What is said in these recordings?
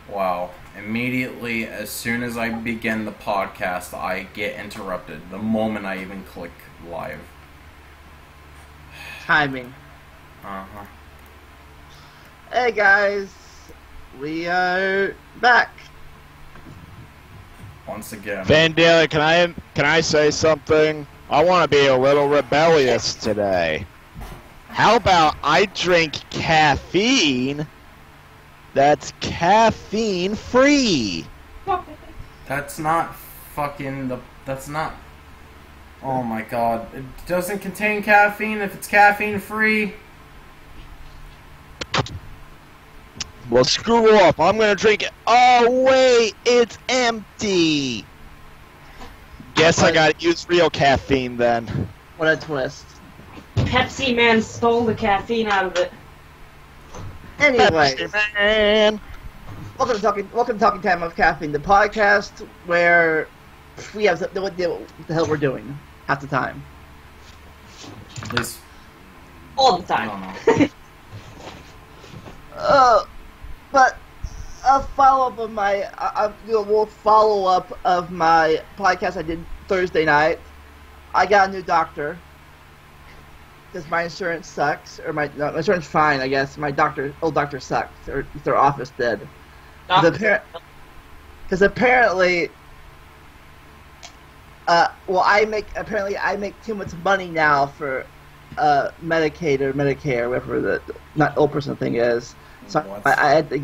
Wow. Immediately, as soon as I begin the podcast, I get interrupted. The moment I even click live. Timing. Uh-huh. Hey guys, we are back. Once again. Vandalia, can I say something? I want to be a little rebellious today. How about I drink caffeine that's caffeine free? That's not fucking that's not... Oh my god. It doesn't contain caffeine if it's caffeine free. Well, screw off. I'm gonna drink it. Oh, wait, it's empty. Guess I gotta use real caffeine then. What a twist. Pepsi Man stole the caffeine out of it. Anyways, Pepsi Man. welcome to Talking Time of Caffeine, the podcast where we have no idea what the hell we're doing half the time. At least... All the I time. don't know. But a follow-up of my, we'll follow up of my podcast I did Thursday night. I got a new doctor because my insurance sucks, or my insurance fine, I guess. My old doctor sucks, or their office did. Because apparently, I make too much money now for Medicaid or Medicare, whatever the not old person thing is. So I had to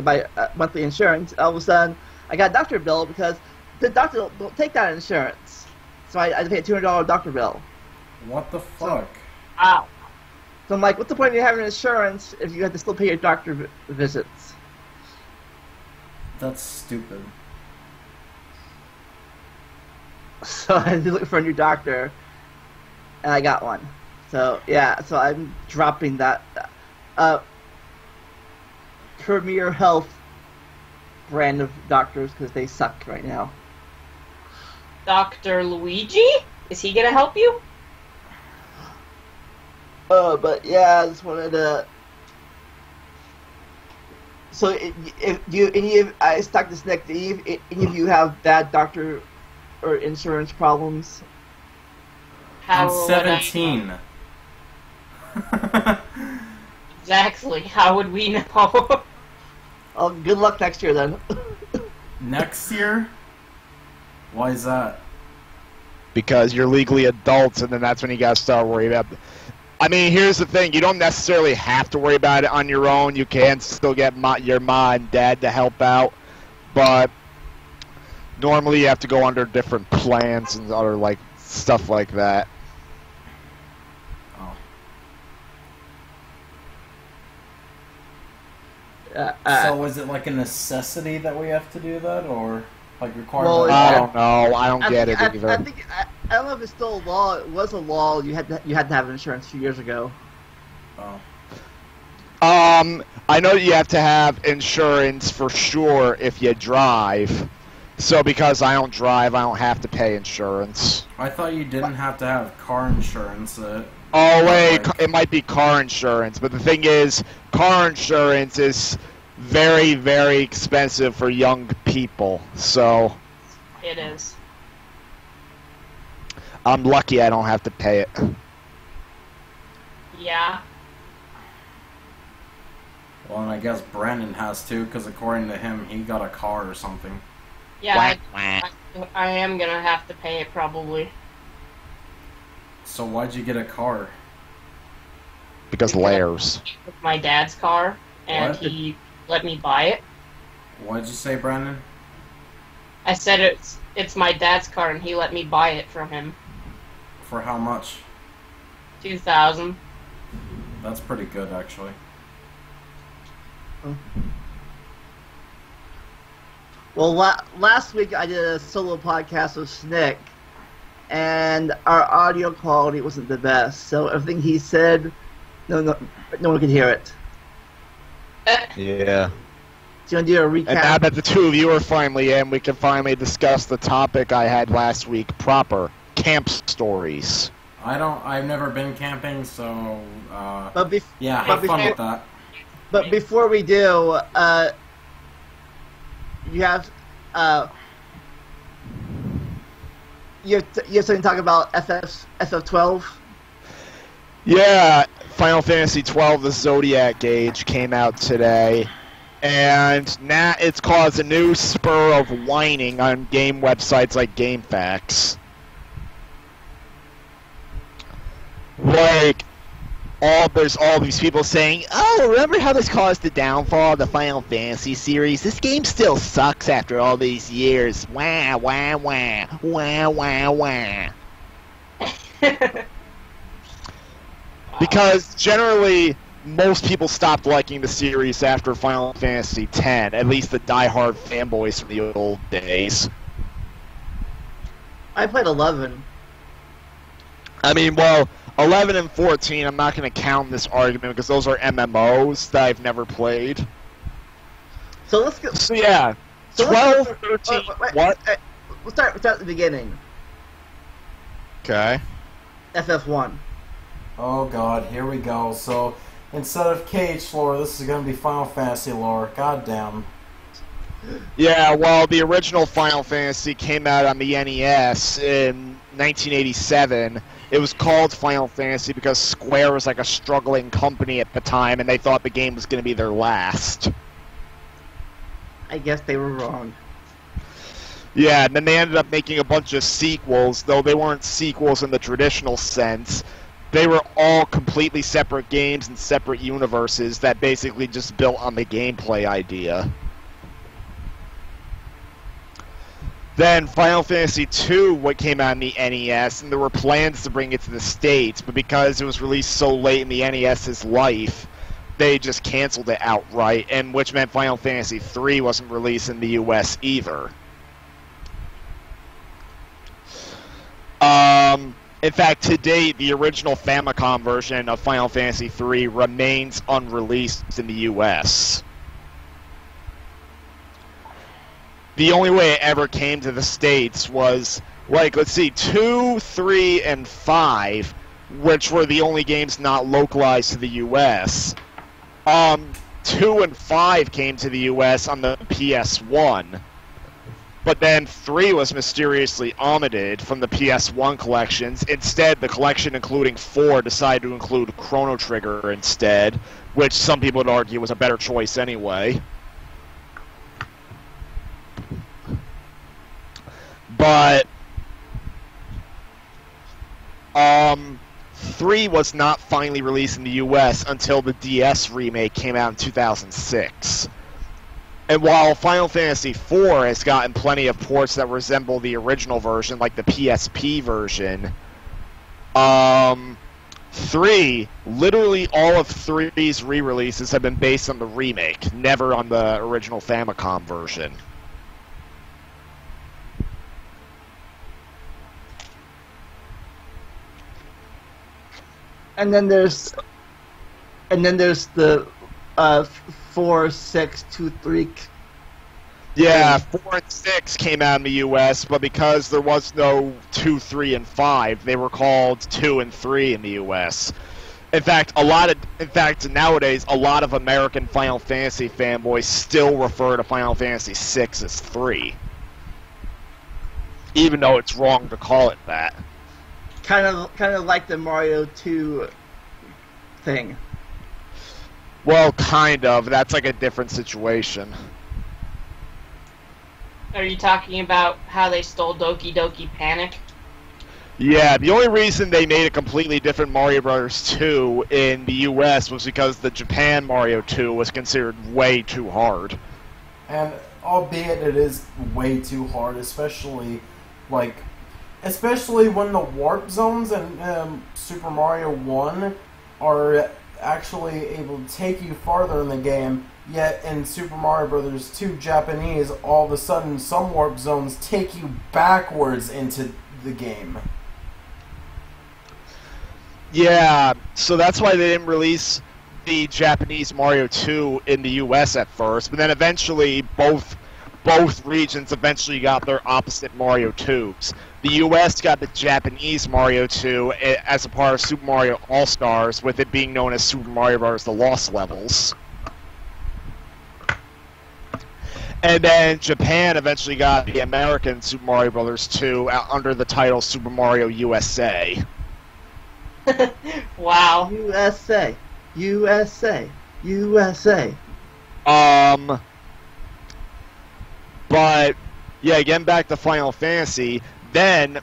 buy monthly insurance. All of a sudden, I got a doctor bill because the doctor don't take that insurance. So I had to pay a $200 doctor bill. What the fuck? Ow. So I'm like, what's the point of having insurance if you have to still pay your doctor visits? That's stupid. So I had to look for a new doctor, and I got one. So yeah, so I'm dropping that. Premier Health brand of doctors because they suck right now. Dr. Luigi? Is he gonna help you? But yeah, I just wanted to. So, I stuck this neck. Do any of you have bad doctor or insurance problems? How I'm would 17. Exactly. How would we know? Oh, good luck next year then. Next year? Why is that? Because you're legally adults, and then that's when you gotta start worrying about. I mean, here's the thing: you don't necessarily have to worry about it on your own. You can still get your mom and dad to help out, but normally you have to go under different plans and other like stuff like that. So is it like a necessity that we have to do that, or like required? Well, I don't know. I don't get it either. I don't know if it's still a law. It was a law. You had to have insurance a few years ago. Oh. I know you have to have insurance for sure if you drive. So because I don't drive, I don't have to pay insurance. I thought you didn't have to have car insurance. Oh wait, it might be car insurance, but the thing is, car insurance is very, very expensive for young people, so... It is. I'm lucky I don't have to pay it. Yeah. Well, and I guess Brandon has to, because according to him, he got a car or something. Yeah, I am gonna have to pay it probably. So why'd you get a car? Because layers. With my dad's car, and What? he let me buy it. What'd you say, Brandon? I said it's my dad's car, and he let me buy it from him. For how much? 2,000. That's pretty good, actually. Well, last week I did a solo podcast with Snick, and our audio quality wasn't the best. So everything he said, no one can hear it. Yeah. So you want to do a recap? And now that the two of you are finally in, we can finally discuss the topic I had last week proper. Camp stories. I've never been camping, so, yeah, have fun with that. But before we do, you have something to talk about FF12? Yeah, Final Fantasy XII, the Zodiac Age, came out today. And now it's caused a new spur of whining on game websites like GameFAQs. Like, there's all these people saying, "Oh, remember how this caused the downfall of the Final Fantasy series? This game still sucks after all these years. Wah, wah, wah. Wah, wah, wah." Because generally, most people stopped liking the series after Final Fantasy X, at least the die-hard fanboys from the old days. I played 11. I mean, well, 11 and 14, I'm not going to count in this argument because those are MMOs that I've never played. So let's go. So yeah, 12, 13, what? We'll start at the beginning. Okay. FF1. Oh god, here we go. So, instead of KH lore, this is going to be Final Fantasy lore. Goddamn. Yeah, well, the original Final Fantasy came out on the NES in 1987. It was called Final Fantasy because Square was like a struggling company at the time, and they thought the game was going to be their last. I guess they were wrong. Yeah, and then they ended up making a bunch of sequels, though they weren't sequels in the traditional sense. They were all completely separate games and separate universes that basically just built on the gameplay idea. Then Final Fantasy II, what came out in the NES, and there were plans to bring it to the States, but because it was released so late in the NES's life, they just canceled it outright, and which meant Final Fantasy III wasn't released in the US either. In fact, to date, the original Famicom version of Final Fantasy III remains unreleased in the US. The only way it ever came to the States was, like, let's see, 2, 3, and 5, which were the only games not localized to the US. 2 and 5 came to the US on the PS1. But then 3 was mysteriously omitted from the PS1 collections. Instead, the collection including 4 decided to include Chrono Trigger instead, which some people would argue was a better choice anyway. But 3 was not finally released in the US until the DS remake came out in 2006. And while Final Fantasy IV has gotten plenty of ports that resemble the original version, like the PSP version, 3, literally all of 3's re-releases have been based on the remake, never on the original Famicom version. And then there's the 4, 6, 2, 3. Yeah, 4 and 6 came out in the US, but because there was no 2, 3, and 5, they were called 2 and 3 in the US. In fact, nowadays, a lot of American Final Fantasy fanboys still refer to Final Fantasy VI as 3. Even though it's wrong to call it that. Kind of like the Mario 2 thing. Well, kind of. That's like a different situation. Are you talking about how they stole Doki Doki Panic? Yeah, the only reason they made a completely different Mario Bros. 2 in the US was because the Japan Mario 2 was considered way too hard. And albeit it is way too hard, especially when the warp zones in Super Mario 1 are actually able to take you farther in the game, yet in Super Mario Bros. 2 Japanese, all of a sudden some warp zones take you backwards into the game. Yeah, so that's why they didn't release the Japanese Mario 2 in the US at first, but then eventually both regions eventually got their opposite Mario 2s. The US got the Japanese Mario 2 as a part of Super Mario All-Stars, with it being known as Super Mario Bros. The Lost Levels. And then Japan eventually got the American Super Mario Bros. 2 under the title Super Mario USA. Wow. USA, USA, USA. But yeah, getting back to Final Fantasy, then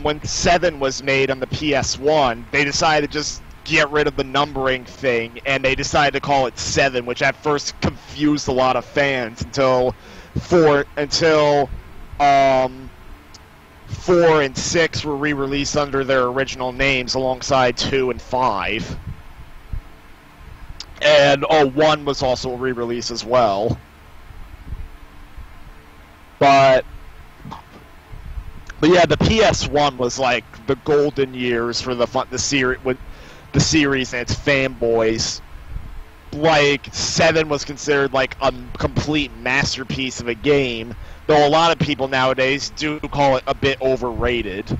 when 7 was made on the PS1, they decided to just get rid of the numbering thing, and they decided to call it 7, which at first confused a lot of fans until 4 and 6 were re-released under their original names alongside 2 and 5. And 1 was also re-released as well. But yeah, the PS1 was like the golden years for the series with the series and its fanboys. Like 7 was considered like a complete masterpiece of a game, though a lot of people nowadays do call it a bit overrated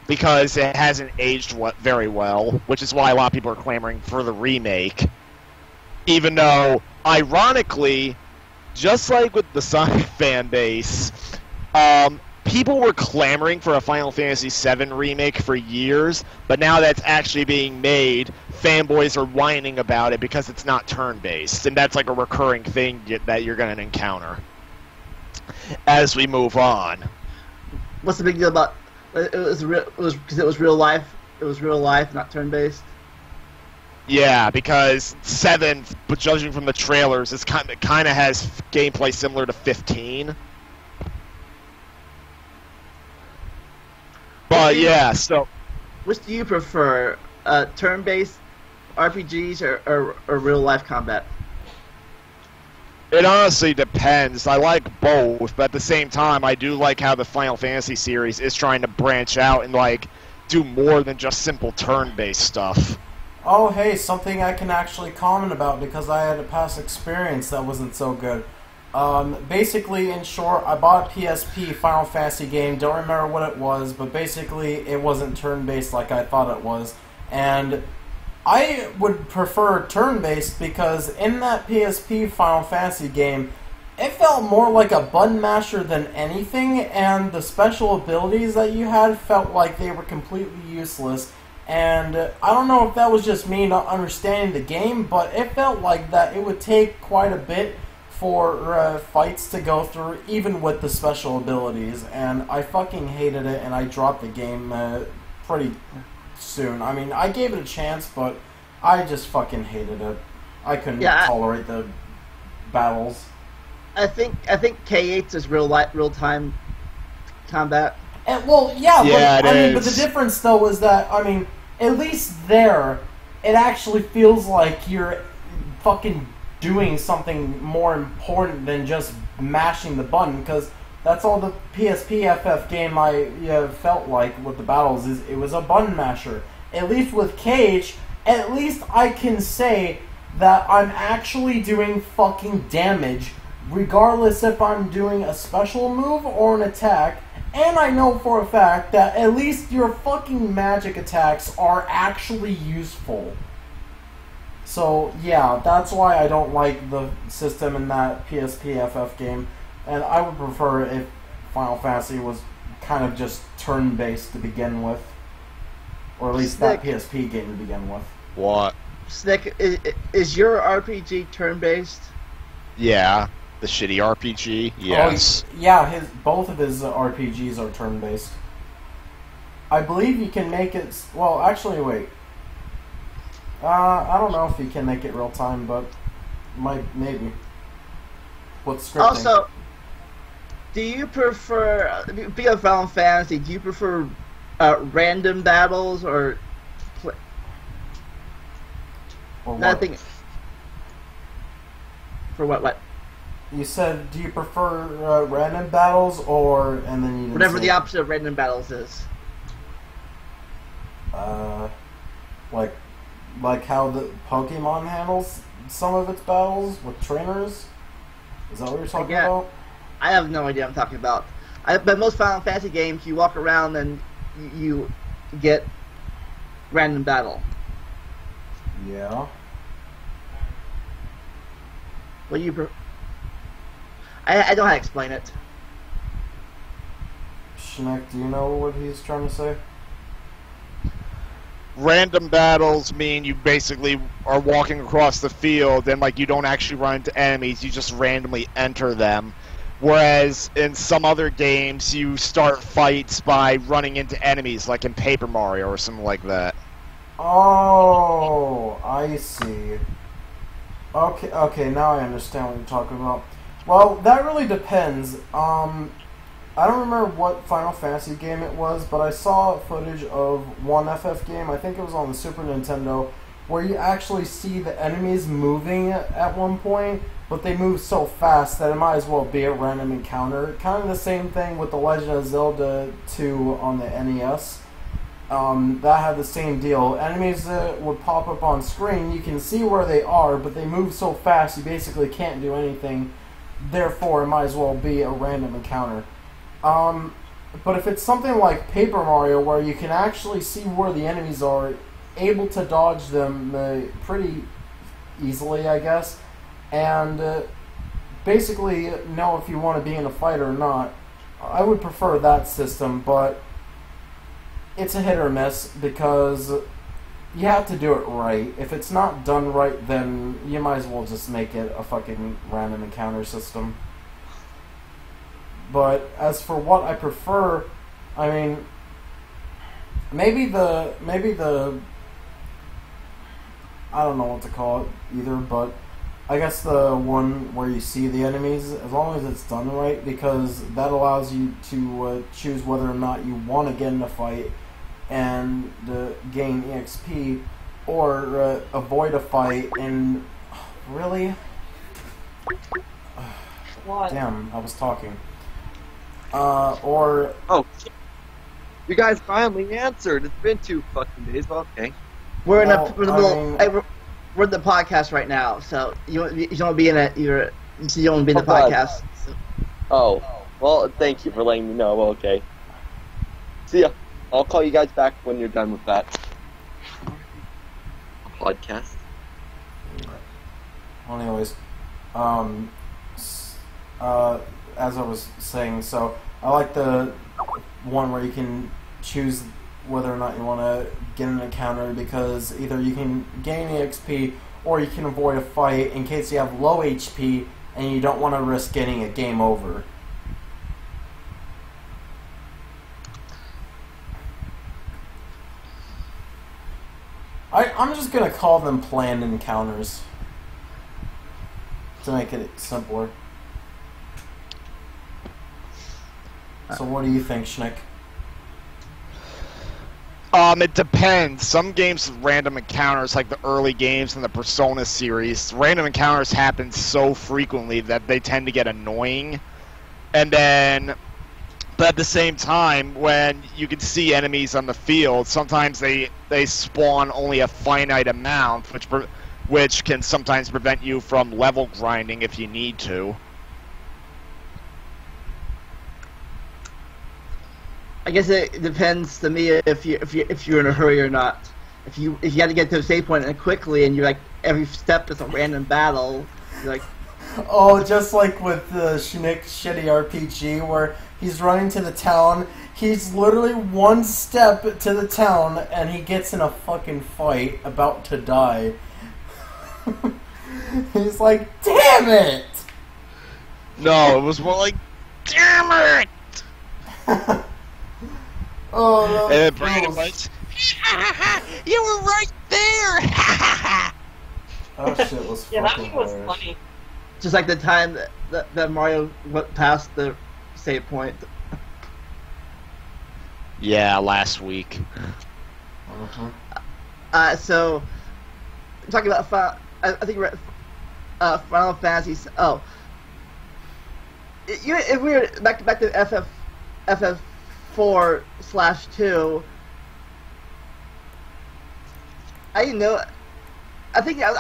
because it hasn't aged very well, which is why a lot of people are clamoring for the remake. Even though, ironically, just like with the Sonic fan base, people were clamoring for a Final Fantasy VII remake for years, but now that's actually being made, fanboys are whining about it because it's not turn-based, and that's like a recurring thing that you're going to encounter as we move on. What's the big deal about it? Because it was real life. It was real life, not turn-based. Yeah, because 7, but judging from the trailers, it kind of has gameplay similar to 15. But yeah, so which do you prefer, turn-based RPGs or real-life combat? It honestly depends. I like both, but at the same time, I do like how the Final Fantasy series is trying to branch out and like do more than just simple turn-based stuff. Oh, hey, something I can actually comment about because I had a past experience that wasn't so good. Basically, in short, I bought a PSP Final Fantasy game, don't remember what it was, but basically it wasn't turn-based like I thought it was. And I would prefer turn-based because in that PSP Final Fantasy game, it felt more like a button masher than anything, and the special abilities that you had felt like they were completely useless. And I don't know if that was just me not understanding the game, but it felt like that it would take quite a bit for fights to go through, even with the special abilities. And I fucking hated it, and I dropped the game pretty soon. I mean, I gave it a chance, but I just fucking hated it. I couldn't tolerate the battles. I think K8 is real-time combat. And, well, yeah, but, but the difference though is that, I mean, at least there, it actually feels like you're fucking doing something more important than just mashing the button, because that's all the PSP FF game I felt like with the battles is it was a button masher. At least with Cage, at least I can say that I'm actually doing fucking damage, regardless if I'm doing a special move or an attack. And I know for a fact that at least your fucking magic attacks are actually useful. So, yeah, that's why I don't like the system in that PSP FF game. And I would prefer if Final Fantasy was kind of just turn-based to begin with. Or at least that PSP game to begin with. What? Snick, is your RPG turn-based? Yeah. The shitty RPG, yes. Oh, yeah, both of his RPGs are turn-based. I believe you can make it... Well, actually, wait. I don't know if you can make it real-time, but maybe. With scripting. Also, do you prefer... Being of Final Fantasy, do you prefer random battles or... Or what? Nothing... For what? You said, do you prefer random battles, or... and then you Whatever the opposite of random battles is. Like how the Pokemon handles some of its battles with trainers? Is that what you're talking about? I have no idea what I'm talking about. But most Final Fantasy games, you walk around and you get random battle. Yeah. What do you... I don't know how to explain it. Schneck, do you know what he's trying to say? Random battles mean you basically are walking across the field and like you don't actually run into enemies, you just randomly enter them. Whereas in some other games you start fights by running into enemies, like in Paper Mario or something like that. Oh, I see. Okay, now I understand what you're talking about. Well, that really depends. I don't remember what Final Fantasy game it was, but I saw footage of one FF game, I think it was on the Super Nintendo, where you actually see the enemies moving at one point, but they move so fast that it might as well be a random encounter. Kind of the same thing with The Legend of Zelda 2 on the NES. That had the same deal. Enemies would pop up on screen, you can see where they are, but they move so fast you basically can't do anything. Therefore, it might as well be a random encounter. But if it's something like Paper Mario, where you can actually see where the enemies are, able to dodge them pretty easily, I guess, and basically know if you want to be in a fight or not, I would prefer that system, but it's a hit or miss because you have to do it right. If it's not done right, then you might as well just make it a fucking random encounter system. But as for what I prefer, I mean, maybe the I don't know what to call it either, but I guess the one where you see the enemies, as long as it's done right, because that allows you to choose whether or not you want to get in a fight and gain EXP, or avoid a fight and really. What? Damn, I was talking. Or... Oh, you guys finally answered. It's been 2 fucking days, but okay. We're in Well, we're in the podcast right now, so you don't want to be in it. You don't want to be in the Oh, God. podcast. So. Oh, well, thank you for letting me know. Well, okay. See ya. I'll call you guys back when you're done with that podcast. Well, anyways, as I was saying, so I like the one where you can choose whether or not you want to get an encounter, because either you can gain EXP or you can avoid a fight in case you have low HP and you don't want to risk getting a game over. I'm just going to call them planned encounters to make it simpler. So what do you think, Schnick? It depends. Some games with random encounters, like the early games in the Persona series, random encounters happen so frequently that they tend to get annoying. And then, but at the same time, when you can see enemies on the field, sometimes they spawn only a finite amount, which can sometimes prevent you from level grinding if you need to. I guess it depends to me if you're in a hurry or not. If you got to get to a save point and quickly, and you're like every step is a random battle, you're like. Oh, just like with the Schnick's Shitty RPG, where he's running to the town, he's literally one step to the town, and he gets in a fucking fight, about to die. He's like, damn it! No, it was more like, damn it! Oh, And that Brandon was, you were right there! that shit was Yeah, that fucking one was hilarious. funny. Just like the time that Mario went past the save point. Yeah, last week. So, talking about I think we're at Final Fantasy. Oh, if we were back to FF4/2, I didn't know. I think that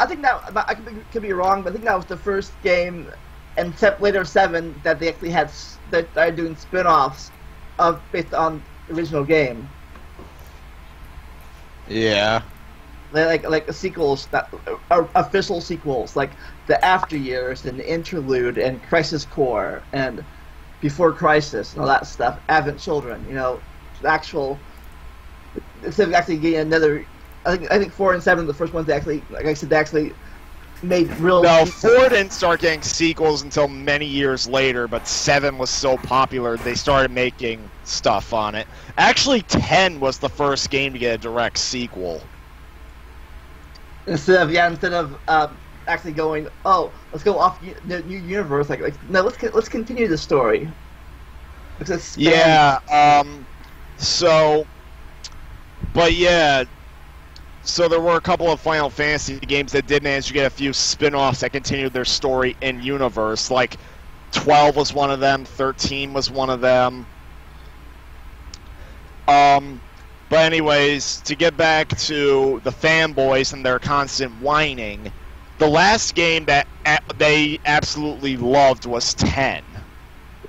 I could be wrong, but I think that was the first game, and later 7 that they actually had that started doing spin-offs of based on the original game. Yeah. Like sequels that are official sequels, like the After Years and the Interlude and Crisis Core and Before Crisis and all that stuff. Advent Children, the actual. Instead of actually getting another, I think 4 and 7 are the first ones that actually, like I said, they actually made real. No, 4 didn't start getting sequels until many years later, but 7 was so popular they started making stuff on it. Actually, 10 was the first game to get a direct sequel. Instead of actually going, oh, let's go off the new universe. No, let's continue the story. Yeah. But yeah. So there were a couple of Final Fantasy games that did manage to get a few spin-offs that continued their story in universe. Like 12 was one of them. 13 was one of them. But anyways, to get back to the fanboys and their constant whining, the last game that they absolutely loved was 10.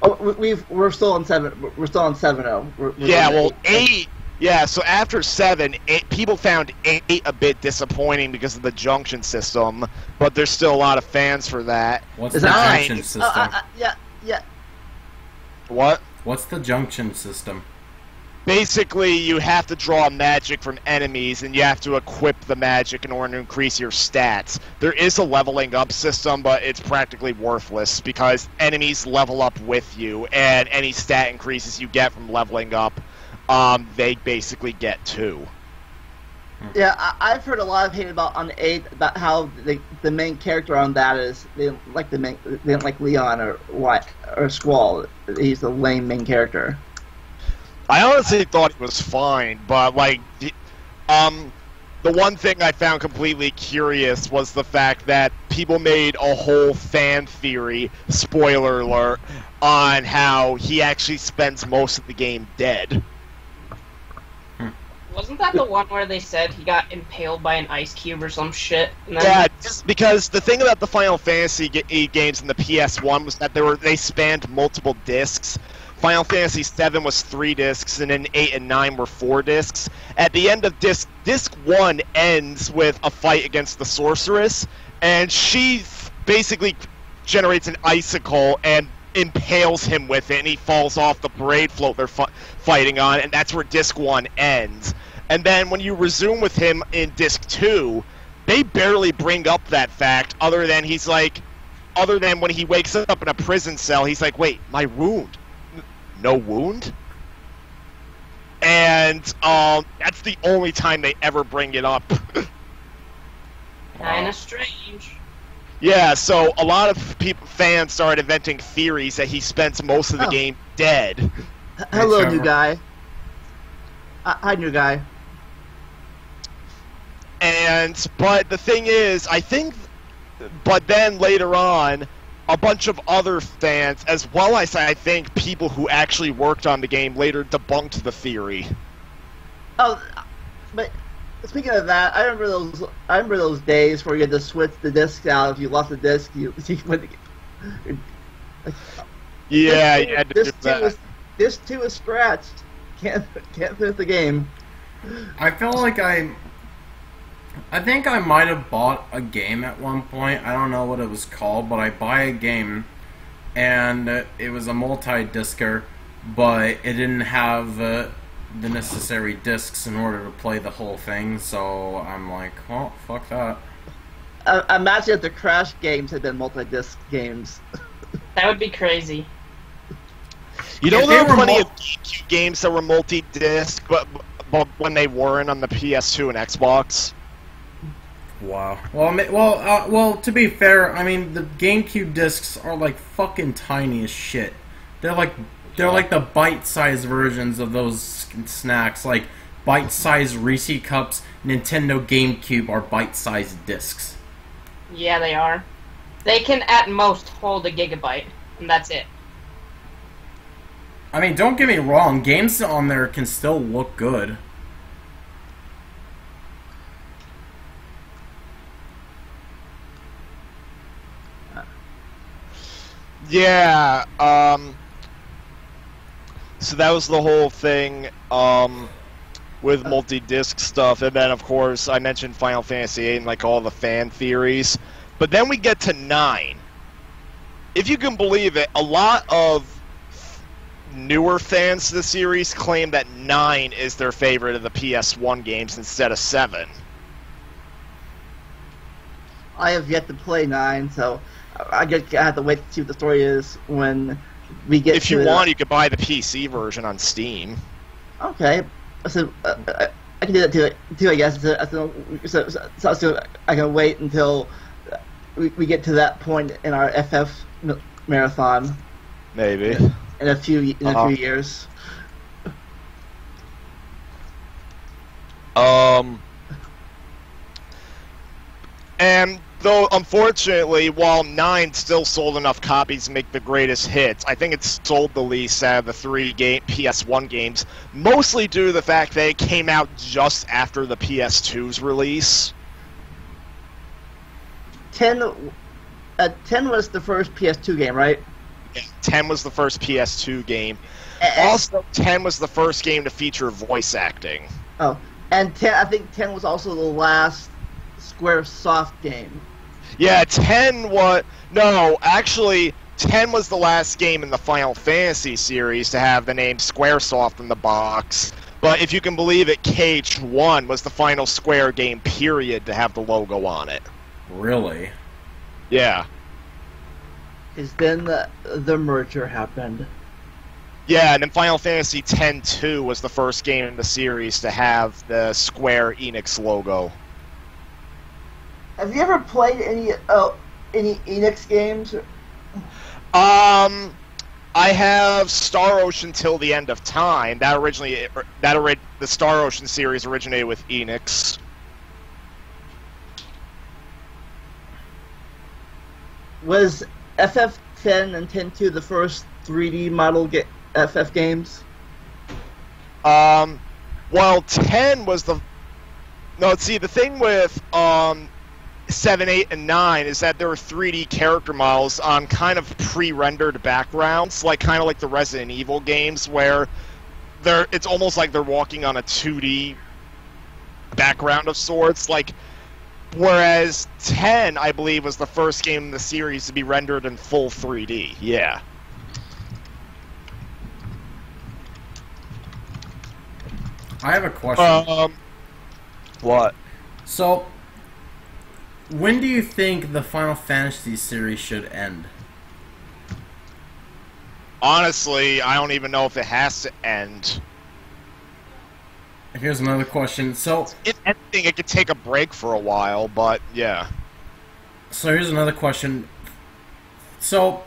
Oh, we're still on 7. We're still on 7-0. Yeah, well, 8. Yeah, so after 7, people found 8 a bit disappointing because of the junction system, but there's still a lot of fans for that. What's the junction system? Yeah. What? What's the junction system? Basically, you have to draw magic from enemies, and you have to equip the magic in order to increase your stats. There is a leveling up system, but it's practically worthless, because enemies level up with you, and any stat increases you get from leveling up, they basically get too. Yeah, I've heard a lot of hate on 8 about how the main character on that is they didn't like Leon or Squall. He's the lame main character. I honestly thought it was fine, but the one thing I found completely curious was the fact that people made a whole fan theory, spoiler alert, on how he actually spends most of the game dead. Wasn't that the one where they said he got impaled by an ice cube or some shit? And then Yeah, just because the thing about the Final Fantasy games in the PS1 was that they spanned multiple discs. Final Fantasy VII was 3 discs, and then 8 and 9 were 4 discs. At the end of disc 1 ends with a fight against the sorceress, and she basically generates an icicle and impales him with it, and he falls off the parade float they're fighting on, and that's where disc 1 ends. And then when you resume with him in disc 2, they barely bring up that fact, other than when he wakes up in a prison cell, he's like, wait, my wound. No wound? And that's the only time they ever bring it up. Kinda strange. Yeah, so a lot of fans started inventing theories that he spends most of the game dead. Hello, new guy. Hi, new guy. But the thing is, but then later on, a bunch of other fans, as well as I think people who actually worked on the game, later debunked the theory. Oh, but speaking of that, I remember those days where you had to switch the disc out. If you lost the disc, you went. Yeah, you had to do that. Disc 2 is scratched. Can't finish the game. I feel like I think I might have bought a game at one point. I don't know what it was called, but I buy a game, and it was a multi-discer, but it didn't have the necessary discs in order to play the whole thing, so I'm like, well, fuck that. Imagine if the Crash games had been multi-disc games. That would be crazy. There were plenty of GameCube games that were multi-disc, but when they weren't on the PS2 and Xbox. Wow. Well, to be fair, I mean, the GameCube discs are like fucking tiny as shit. They're like the bite-sized versions of those snacks. Like bite-sized Reese cups, Nintendo GameCube are bite-sized discs. Yeah, they are. They can at most hold a gigabyte, and that's it. I mean, don't get me wrong, games on there can still look good. Yeah, so that was the whole thing, with multi-disc stuff, and then, of course, I mentioned Final Fantasy VIII and, like, all the fan theories. But then we get to 9. If you can believe it, a lot of newer fans to the series claim that 9 is their favorite of the PS1 games instead of 7. I have yet to play 9, so I have to wait to see what the story is when we get If to you it. want, you could buy the PC version on Steam. Okay. So, I can do that too, I guess. So I can wait until we get to that point in our FF marathon Maybe. in a few years. And though, unfortunately, while 9 still sold enough copies to make the greatest hits, I think it's sold the least out of the 3 PS1 games, mostly due to the fact that it came out just after the PS2's release. 10 was the first PS2 game, right? 10 was the first PS2 game. And- Also, 10 was the first game to feature voice acting. Oh, and 10. I think 10 was also the last SquareSoft game. Yeah, 10 was... No, actually, 10 was the last game in the Final Fantasy series to have the name Squaresoft in the box. But if you can believe it, KH1 was the final Square game, period, to have the logo on it. Really? Yeah. Is then the merger happened. Yeah, and then Final Fantasy X-2 was the first game in the series to have the Square Enix logo. Have you ever played any Enix games? I have Star Ocean Till the End of Time. The Star Ocean series originated with Enix. Was FF10 and 10-2 the first 3D model FF games? Well, 10 was the... No, see, the thing with 7, 8, and 9 is that there were 3D character models on kind of pre-rendered backgrounds, kind of like the Resident Evil games, where it's almost like they're walking on a 2D background of sorts. Whereas 10, I believe, was the first game in the series to be rendered in full 3D. Yeah. I have a question. What? So, when do you think the Final Fantasy series should end? Honestly, I don't even know if it has to end. Here's another question. So, If anything, it could take a break for a while, but yeah. So here's another question. So,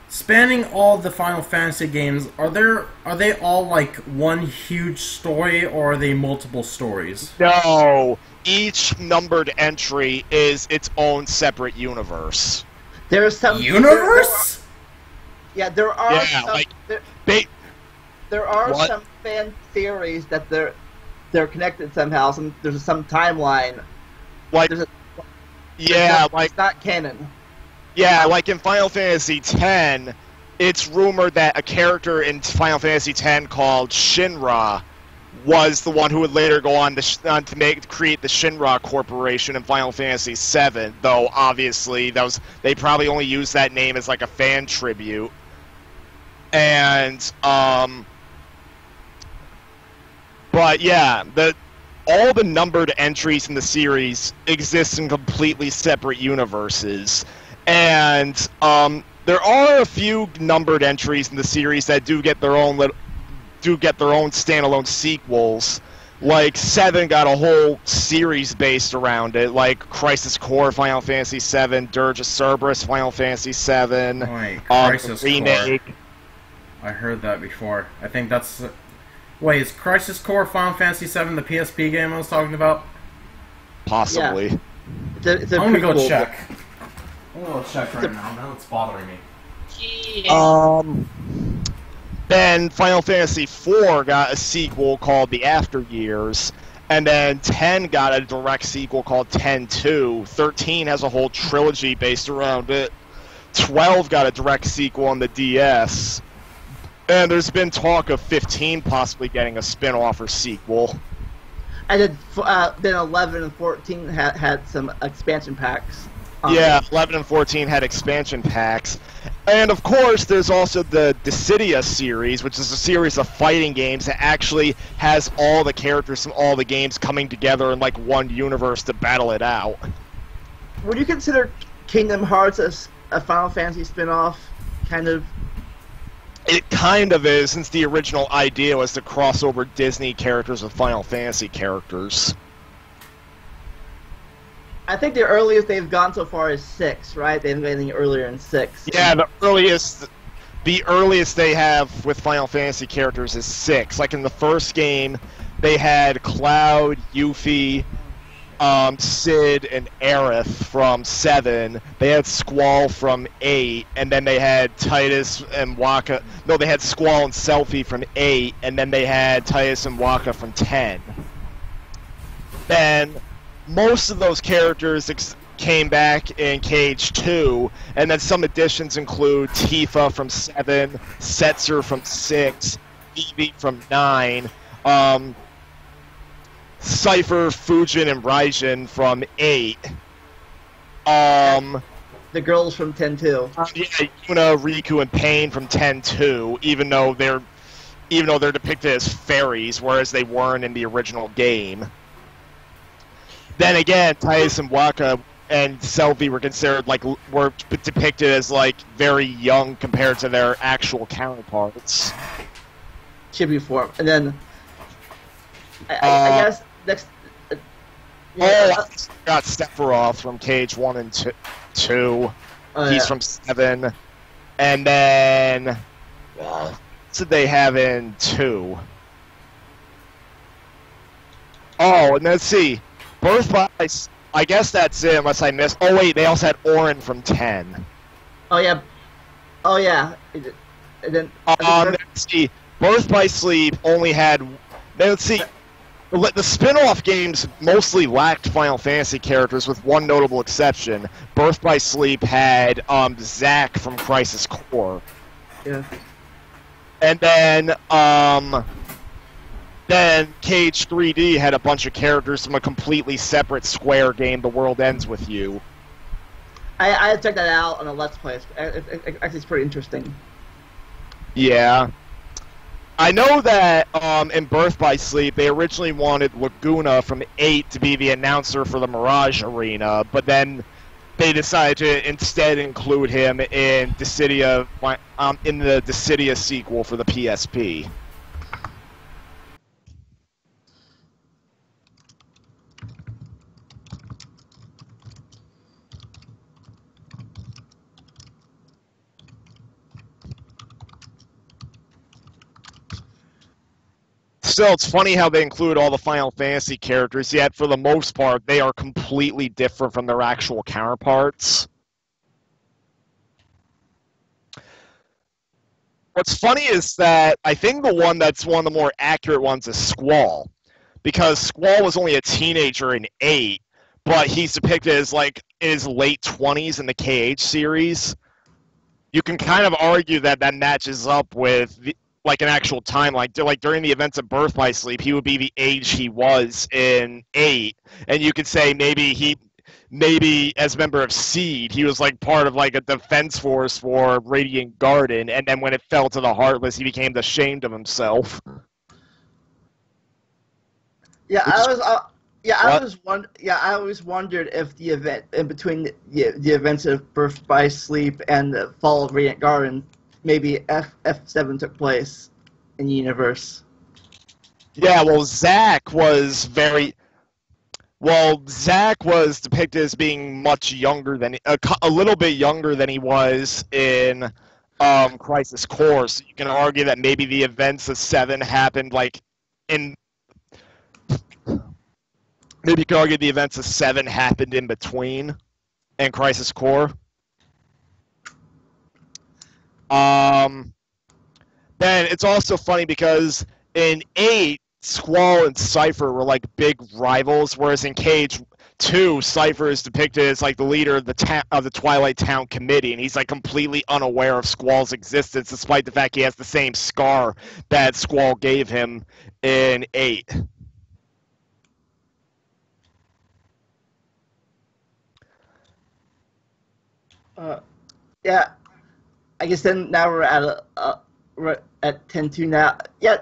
spanning all the Final Fantasy games, are they all like one huge story, or are they multiple stories? No, each numbered entry is its own separate universe. There are some Universe? there are Yeah, some, there are What? some fan theories that they're connected somehow. There's some timeline. There's it's not canon. Yeah, like in Final Fantasy X, it's rumored that a character in Final Fantasy X called Shinra was the one who would later go on to create the Shinra Corporation in Final Fantasy VII, though obviously they probably only used that name as like a fan tribute. And but yeah, all the numbered entries in the series exist in completely separate universes. And there are a few numbered entries in the series that do get their own standalone sequels. Like 7 got a whole series based around it, like Crisis Core, Final Fantasy VII, Dirge of Cerberus, Final Fantasy VII, Wait, Crisis remake. Core. I heard that before. I think that's... Wait, is Crisis Core Final Fantasy VII the PSP game I was talking about? Possibly. Yeah. It's a I'm gonna go prequel. check. I'm gonna go check right now. Now it's bothering me. Yeah. Then Final Fantasy IV got a sequel called The After Years, and then 10 got a direct sequel called 10-2. 13 has a whole trilogy based around it. 12 got a direct sequel on the DS. And there's been talk of 15 possibly getting a spin-off or sequel. And then 11 and 14 had some expansion packs. Yeah, 11 and 14 had expansion packs. And of course, there's also the Dissidia series, which is a series of fighting games that actually has all the characters from all the games coming together in like one universe to battle it out. Would you consider Kingdom Hearts as a Final Fantasy spin-off? Kind of? It kind of is, since the original idea was to cross over Disney characters with Final Fantasy characters. I think the earliest they've gone so far is 6, right? They haven't got anything earlier than 6. Yeah, the earliest they have with Final Fantasy characters is 6. Like in the first game, they had Cloud, Yuffie, Sid, and Aerith from 7. They had Squall from 8, and then they had Titus and Waka. No, they had Squall and Selphie from 8, and then they had Titus and Waka from 10. Then most of those characters came back in Cage 2, and then some additions include Tifa from 7, Setzer from 6, Vivi from 9, Cypher, Fujin, and Raijin from 8. The girls from 10 too. Yeah, Yuna, Riku, and Pain from 10 too, even though they're depicted as fairies, whereas they weren't in the original game. Then again, Titus and Waka and Selphie were depicted as like very young compared to their actual counterparts. Chibi form, and then I guess next. I got Sephiroth from Cage 1 and 2. He's from 7, and then what did they have in 2? Oh, and let's see. Birth by... I guess that's it, unless I missed... Oh, wait, they also had Auron from 10. Oh, yeah. Oh, yeah. And then... let's see. Birth by Sleep only had... Let's see. The spin-off games mostly lacked Final Fantasy characters, with one notable exception. Birth by Sleep had Zack from Crisis Core. Yeah. And then Cage 3D had a bunch of characters from a completely separate Square game, The World Ends With You. I checked that out on a Let's Play. Actually, it's pretty interesting. Yeah. I know that in Birth by Sleep, they originally wanted Laguna from 8 to be the announcer for the Mirage Arena, but then they decided to instead include him in Dissidia, in the Dissidia sequel for the PSP. Still, it's funny how they include all the Final Fantasy characters, yet for the most part, they are completely different from their actual counterparts. What's funny is that I think the one that's one of the more accurate ones is Squall, because Squall was only a teenager in 8, but he's depicted as like in his late 20s in the KH series. You can kind of argue that that matches up with like an actual timeline. Like during the events of Birth by Sleep, he would be the age he was in 8, and you could say maybe as a member of Seed, he was like part of like a defense force for Radiant Garden, and then when it fell to the Heartless, he became ashamed of himself. Yeah, I always wondered if the event in between the events of Birth by Sleep and the fall of Radiant Garden, maybe F7 took place in the universe. Yeah, well, Zack was depicted as being much younger than a little bit younger than he was in Crisis Core. So you can argue that maybe the events of 7 happened like in. Maybe you could argue the events of 7 happened in between and Crisis Core. Then it's also funny because in 8, Squall and Cypher were like big rivals, whereas in Cage, 2, Cypher is depicted as like the leader of the Twilight Town Committee, and he's like completely unaware of Squall's existence, despite the fact he has the same scar that Squall gave him in 8. Yeah, I guess then now we're at 10-2 now. Yeah,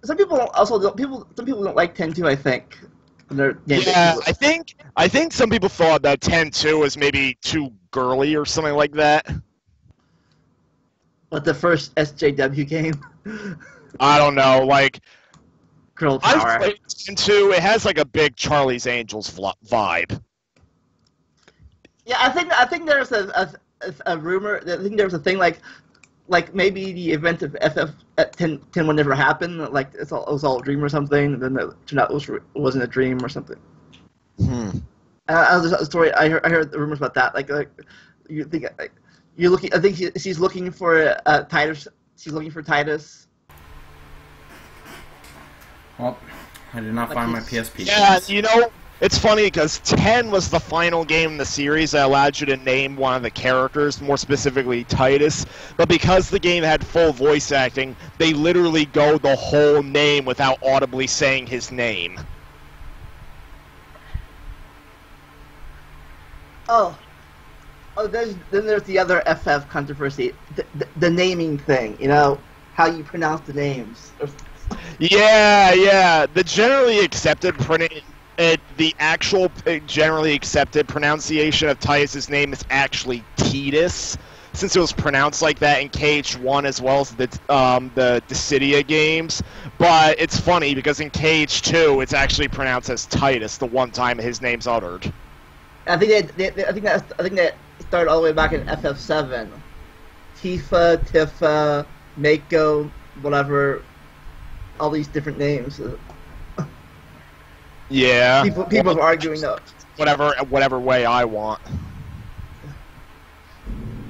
some people some people don't like 10-2. I think. Yeah, I think some people thought that 10-2 was maybe too girly or something like that. But the first SJW game. I don't know, like Girl Power. I've played 10-2. It has like a big Charlie's Angels vibe. Yeah, I think there's a rumor. I think there was a thing like maybe the event of FF at 10 would never happen. Like it was all a dream or something. And then it turned out it wasn't a dream or something. There's a story. I heard the rumors about that. Like you think you're looking. I think she's looking for Titus. She's looking for Titus. Well, I did not find my PSP. Yeah, you know, it's funny because 10 was the final game in the series that allowed you to name one of the characters, more specifically Titus. But because the game had full voice acting, they literally go the whole name without audibly saying his name. Oh, then there's the other FF controversy, the naming thing. You know, how you pronounce the names. Yeah. The generally accepted generally accepted pronunciation of Titus's name is actually Titus, since it was pronounced like that in KH1 as well as the Dissidia games. But it's funny because in KH2 it's actually pronounced as Titus the one time his name's uttered. I think that started all the way back in FF7. Tifa, Mako, whatever, all these different names. Yeah. People are arguing though. Whatever way I want.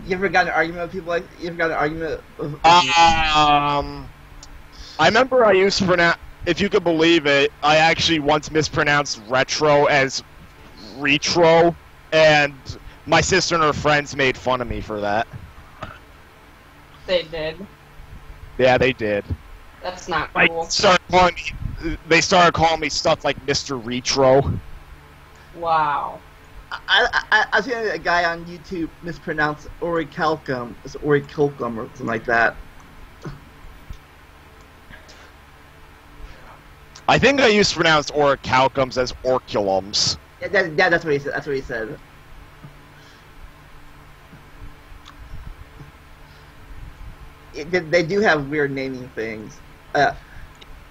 You ever got in an argument with people like? You ever got in an argument with? I remember I used to pronounce. If you could believe it, I actually once mispronounced retro as retro, and my sister and her friends made fun of me for that. They did. Yeah, they did. That's not cool. They started calling me stuff like Mr. Retro. Wow. I've seen a guy on YouTube mispronounce orichalcum. It's orichalcum or something like that. I think I used to pronounce orichalcums as orculums. Yeah, that's what he said. That's what he said. They do have weird naming things.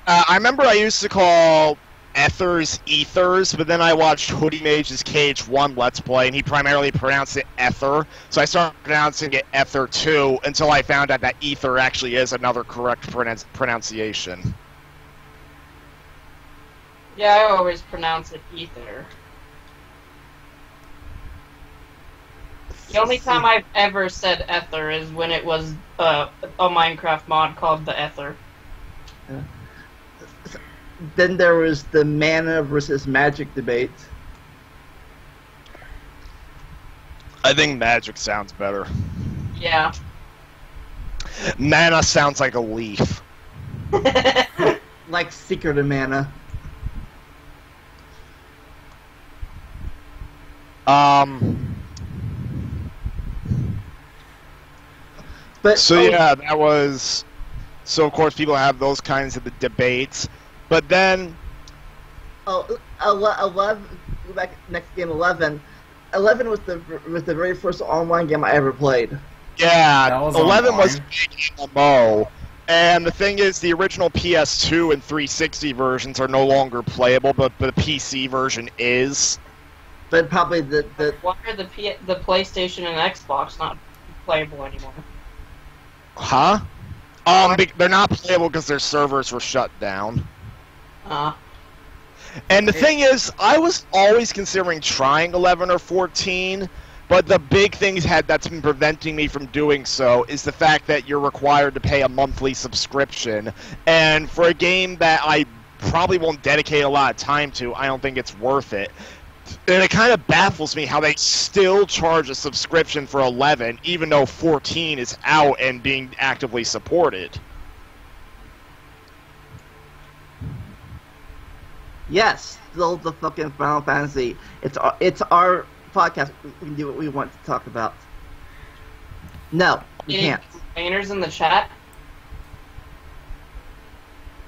I remember I used to call ethers ethers, but then I watched Hoodie Mage's KH1 Let's Play, and he primarily pronounced it ether, so I started pronouncing it ether too, until I found out that ether actually is another correct pronunciation. Yeah, I always pronounce it ether. The only time I've ever said ether is when it was a Minecraft mod called the Ether. Then there was the mana versus magic debate. I think magic sounds better. Yeah. Mana sounds like a leaf. Like Secret of Mana. But so yeah, that was. So of course people have those kinds of debates, but then. 11. Go back next game 11. 11 was the very first online game I ever played. Yeah, was 11 online. was big MMO, and the thing is, the original PS2 and 360 versions are no longer playable, but the PC version is. But probably Why are the PlayStation and Xbox not playable anymore? Huh? They're not playable because their servers were shut down. And the thing is, I was always considering trying 11 or 14, but the big thing that's been preventing me from doing so is the fact that you're required to pay a monthly subscription, and for a game that I probably won't dedicate a lot of time to, I don't think it's worth it. And it kind of baffles me how they still charge a subscription for 11, even though 14 is out and being actively supported. Yes, still the fucking Final Fantasy. It's our podcast. We can do what we want to talk about. No, we Any can't. complainers in the chat?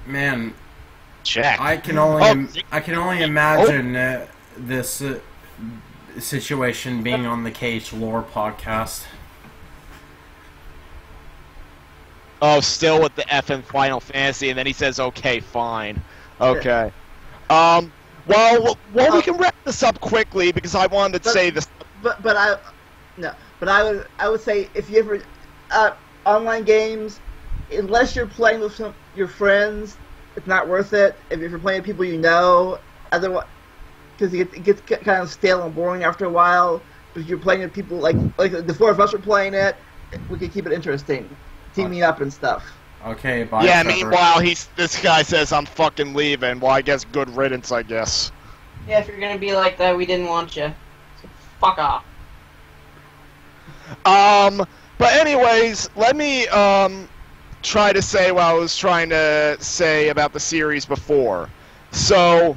Man, Check. I can only imagine this situation being on the Cage Lore podcast. Oh, still with the F in Final Fantasy, and then he says, "Okay, fine, okay." Well, we can wrap this up quickly because I wanted to say this. But I would say if you ever online games, unless you're playing with your friends, it's not worth it. If you're playing with people you know, otherwise, because it gets kind of stale and boring after a while. But if you're playing with people like the four of us are playing it, we can keep it interesting, teaming up and stuff. Okay, bye. Yeah. Trevor. Meanwhile, this guy says, "I'm fucking leaving." Well, I guess good riddance, I guess. Yeah, if you're gonna be like that, we didn't want you. So fuck off. But anyways, let me try to say what I was trying to say about the series before. So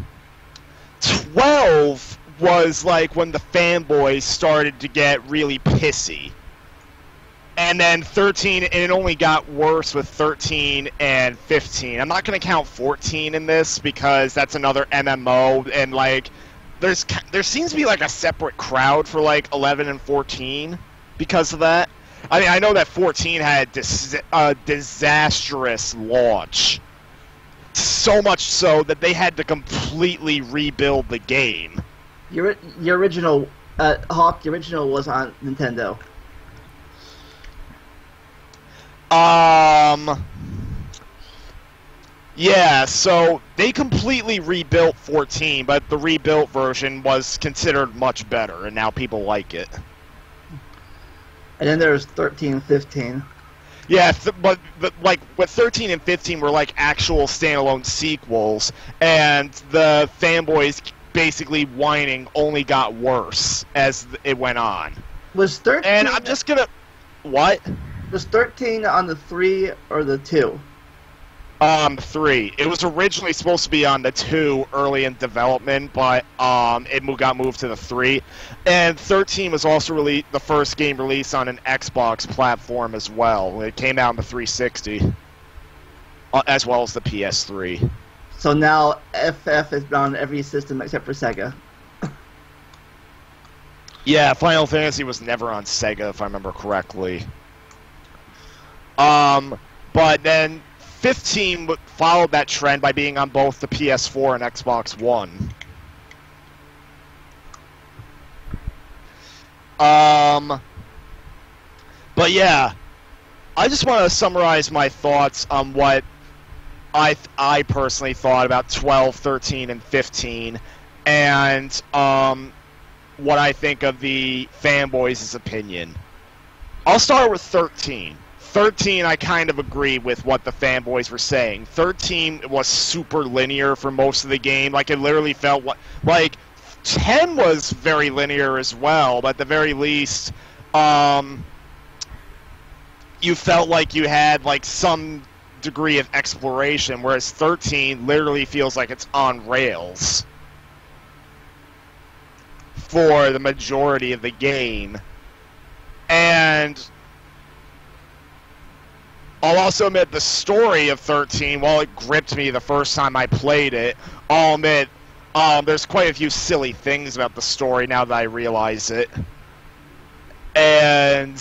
12 was like when the fanboys started to get really pissy. And then 13, and it only got worse with 13 and 15. I'm not going to count 14 in this because that's another MMO, and like there seems to be like a separate crowd for like 11 and 14 because of that. I mean, I know that 14 had a disastrous launch. So much so that they had to completely rebuild the game. Your original Hawk, the original was on Nintendo. Yeah, so they completely rebuilt 14, but the rebuilt version was considered much better, and now people like it. And then there's 13 and 15. Yeah, but like with 13 and 15 were like actual standalone sequels, and the fanboys basically whining only got worse as it went on. Was 13? And I'm just gonna... What? Was 13 on the 3 or the 2? 3. It was originally supposed to be on the 2 early in development, but it got moved to the 3. And 13 was also the first game released on an Xbox platform as well. It came out on the 360, as well as the PS3. So now FF is on every system except for Sega. Yeah, Final Fantasy was never on Sega, if I remember correctly. But then 15 followed that trend by being on both the PS4 and Xbox One. But yeah, I just want to summarize my thoughts on what I personally thought about 12, 13, and 15, and what I think of the fanboys' opinion. I'll start with 13. 13, I kind of agree with what the fanboys were saying. 13 was super linear for most of the game. Like, it literally felt like 10 was very linear as well, but at the very least, you felt like you had, like, some degree of exploration, whereas 13 literally feels like it's on rails for the majority of the game. And I'll also admit the story of 13, while it gripped me the first time I played it, I'll admit there's quite a few silly things about the story now that I realize it. And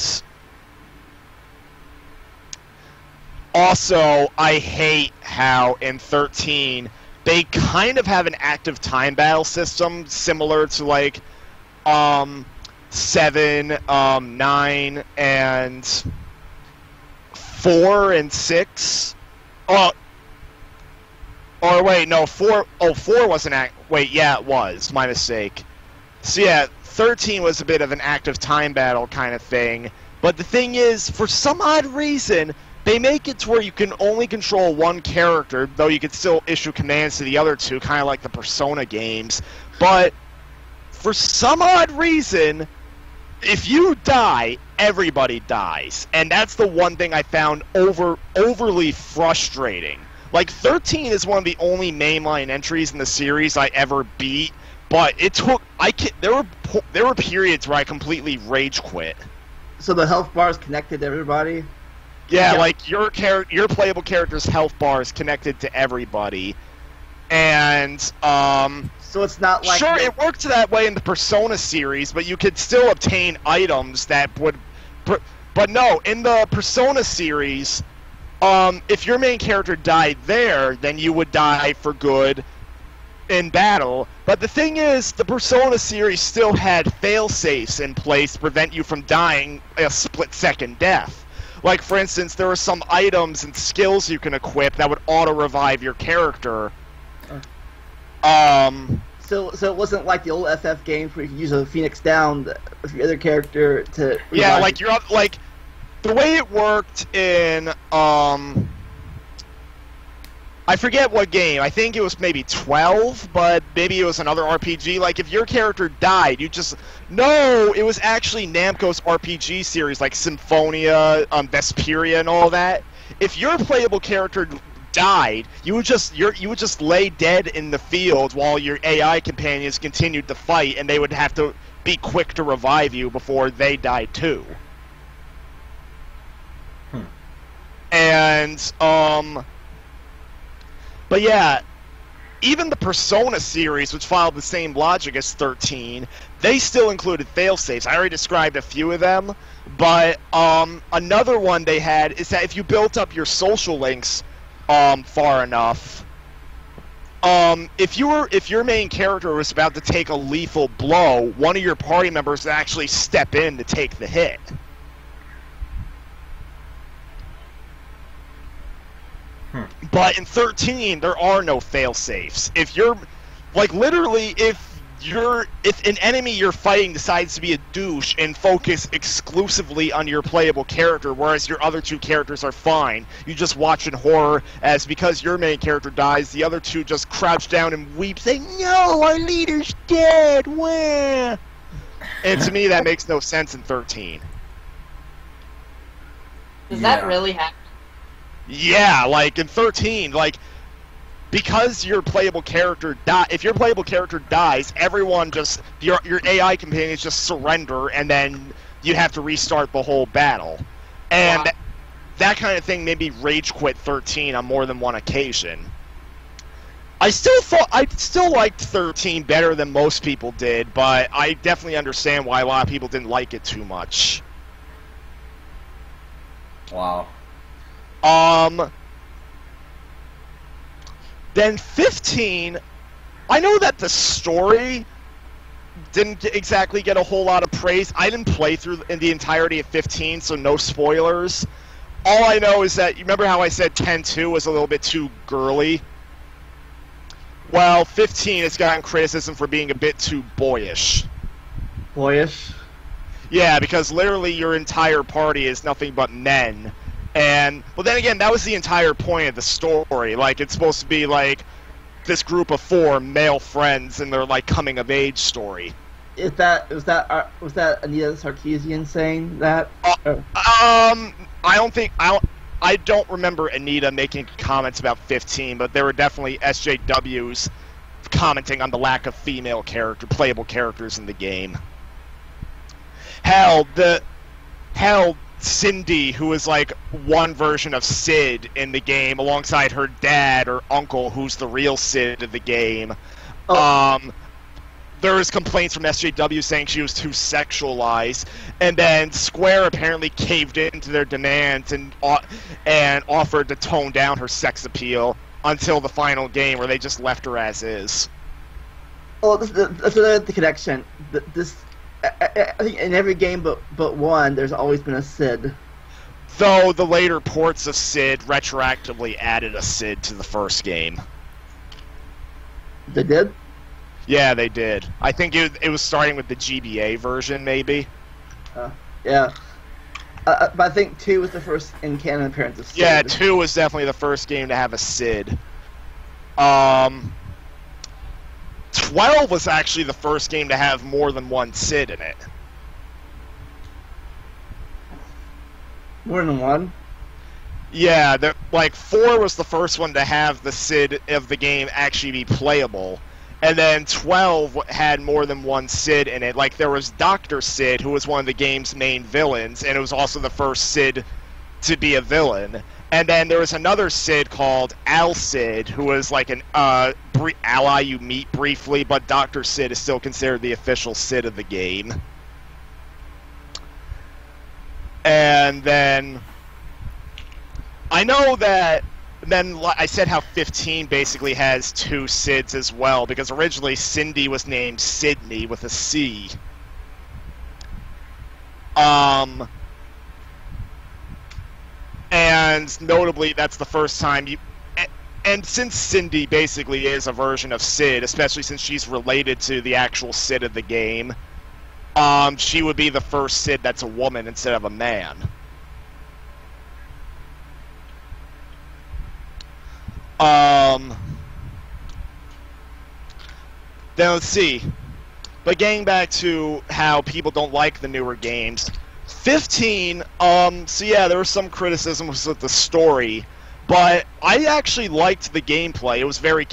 also, I hate how in 13 they kind of have an active time battle system similar to like 7, 9, and 4 and 6. Or wait, no, 4. Oh, 4 wasn't wait, yeah, it was. My mistake. So yeah, 13 was a bit of an active time battle kind of thing. But the thing is, for some odd reason, they make it to where you can only control one character, though you can still issue commands to the other two, kind of like the Persona games. But for some odd reason, if you die, everybody dies. And that's the one thing I found overly frustrating. Like, 13 is one of the only mainline entries in the series I ever beat, but it took... There were periods where I completely rage quit. So the health bar is connected to everybody? Yeah, like, your playable character's health bar is connected to everybody. And, So it's not like... Sure, it worked that way in the Persona series, but you could still obtain items that would... But no, in the Persona series, if your main character died there, then you would die for good in battle. But the thing is, the Persona series still had fail-safes in place to prevent you from dying a split-second death. Like, for instance, there were some items and skills you can equip that would auto-revive your character. So it wasn't like the old FF games where you could use a Phoenix Down with your other character to... Yeah, like, the way it worked in, I forget what game. I think it was maybe 12, but maybe it was another RPG. Like, if your character died, you just... No, it was actually Namco's RPG series, like Symphonia, Vesperia, and all that. If your playable character died, you would just lay dead in the field while your AI companions continued to fight, and they would have to be quick to revive you before they died too. And, but yeah, even the Persona series, which followed the same logic as 13, they still included failsafes. I already described a few of them, but another one they had is that if you built up your social links far enough, if your main character was about to take a lethal blow, one of your party members would actually step in to take the hit. But in 13, there are no fail-safes. If you're, like, literally, if an enemy you're fighting decides to be a douche and focus exclusively on your playable character, whereas your other two characters are fine, you just watch in horror as because your main character dies, the other two just crouch down and weep, saying, "No, our leader's dead, wah!" And to me, that makes no sense in 13. Does that really happen? Yeah, like, in 13, like, because your playable character if your playable character dies, everyone just, your AI companions just surrender, and then you have to restart the whole battle. And wow. that kind of thing made me rage quit 13 on more than one occasion. I still liked 13 better than most people did, but I definitely understand why a lot of people didn't like it too much. Wow. Then 15, I know that the story didn't exactly get a whole lot of praise. I didn't play through in the entirety of 15, so no spoilers. All I know is that, you remember how I said 10-2 was a little bit too girly? Well, 15 has gotten criticism for being a bit too boyish. Boyish? Yeah, because literally your entire party is nothing but men. And, well, then again, that was the entire point of the story. Like, it's supposed to be, like, this group of 4 male friends and their, like, coming-of-age story. Was that Anita Sarkeesian saying that? I don't remember Anita making comments about 15, but there were definitely SJWs commenting on the lack of playable characters in the game. Hell, Cindy, who is like one version of Sid in the game, alongside her dad or uncle, who's the real Sid of the game. There was complaints from SJW saying she was too sexualized, and then Square apparently caved into their demands and offered to tone down her sex appeal until the final game, where they just left her as is. Oh, that's the connection. I think in every game but one, there's always been a Sid. Though the later ports of Sid retroactively added a Sid to the first game. They did? Yeah, they did. I think it was starting with the GBA version, maybe. Yeah. But I think 2 was the first in-canon appearance of Sid. Yeah, 2 was definitely the first game to have a Sid. 12 was actually the first game to have more than one Sid in it. More than one? Yeah, 4 was the first one to have the Sid of the game actually be playable. And then 12 had more than one Sid in it. Like, there was Dr. Sid, who was one of the game's main villains, and it was also the first Sid to be a villain. And then there was another Sid called Al Sid, who was like an ally you meet briefly, but Dr. Sid is still considered the official Sid of the game. And then I know that then I said how 15 basically has 2 Sids as well, because originally Cindy was named Sydney with a C. And notably, that's the first time you... And since Cindy basically is a version of Sid, especially since she's related to the actual Sid of the game, she would be the first Sid that's a woman instead of a man. Then let's see. But getting back to how people don't like the newer games, 15, so yeah, there was some criticisms with the story, but I actually liked the gameplay. It was very,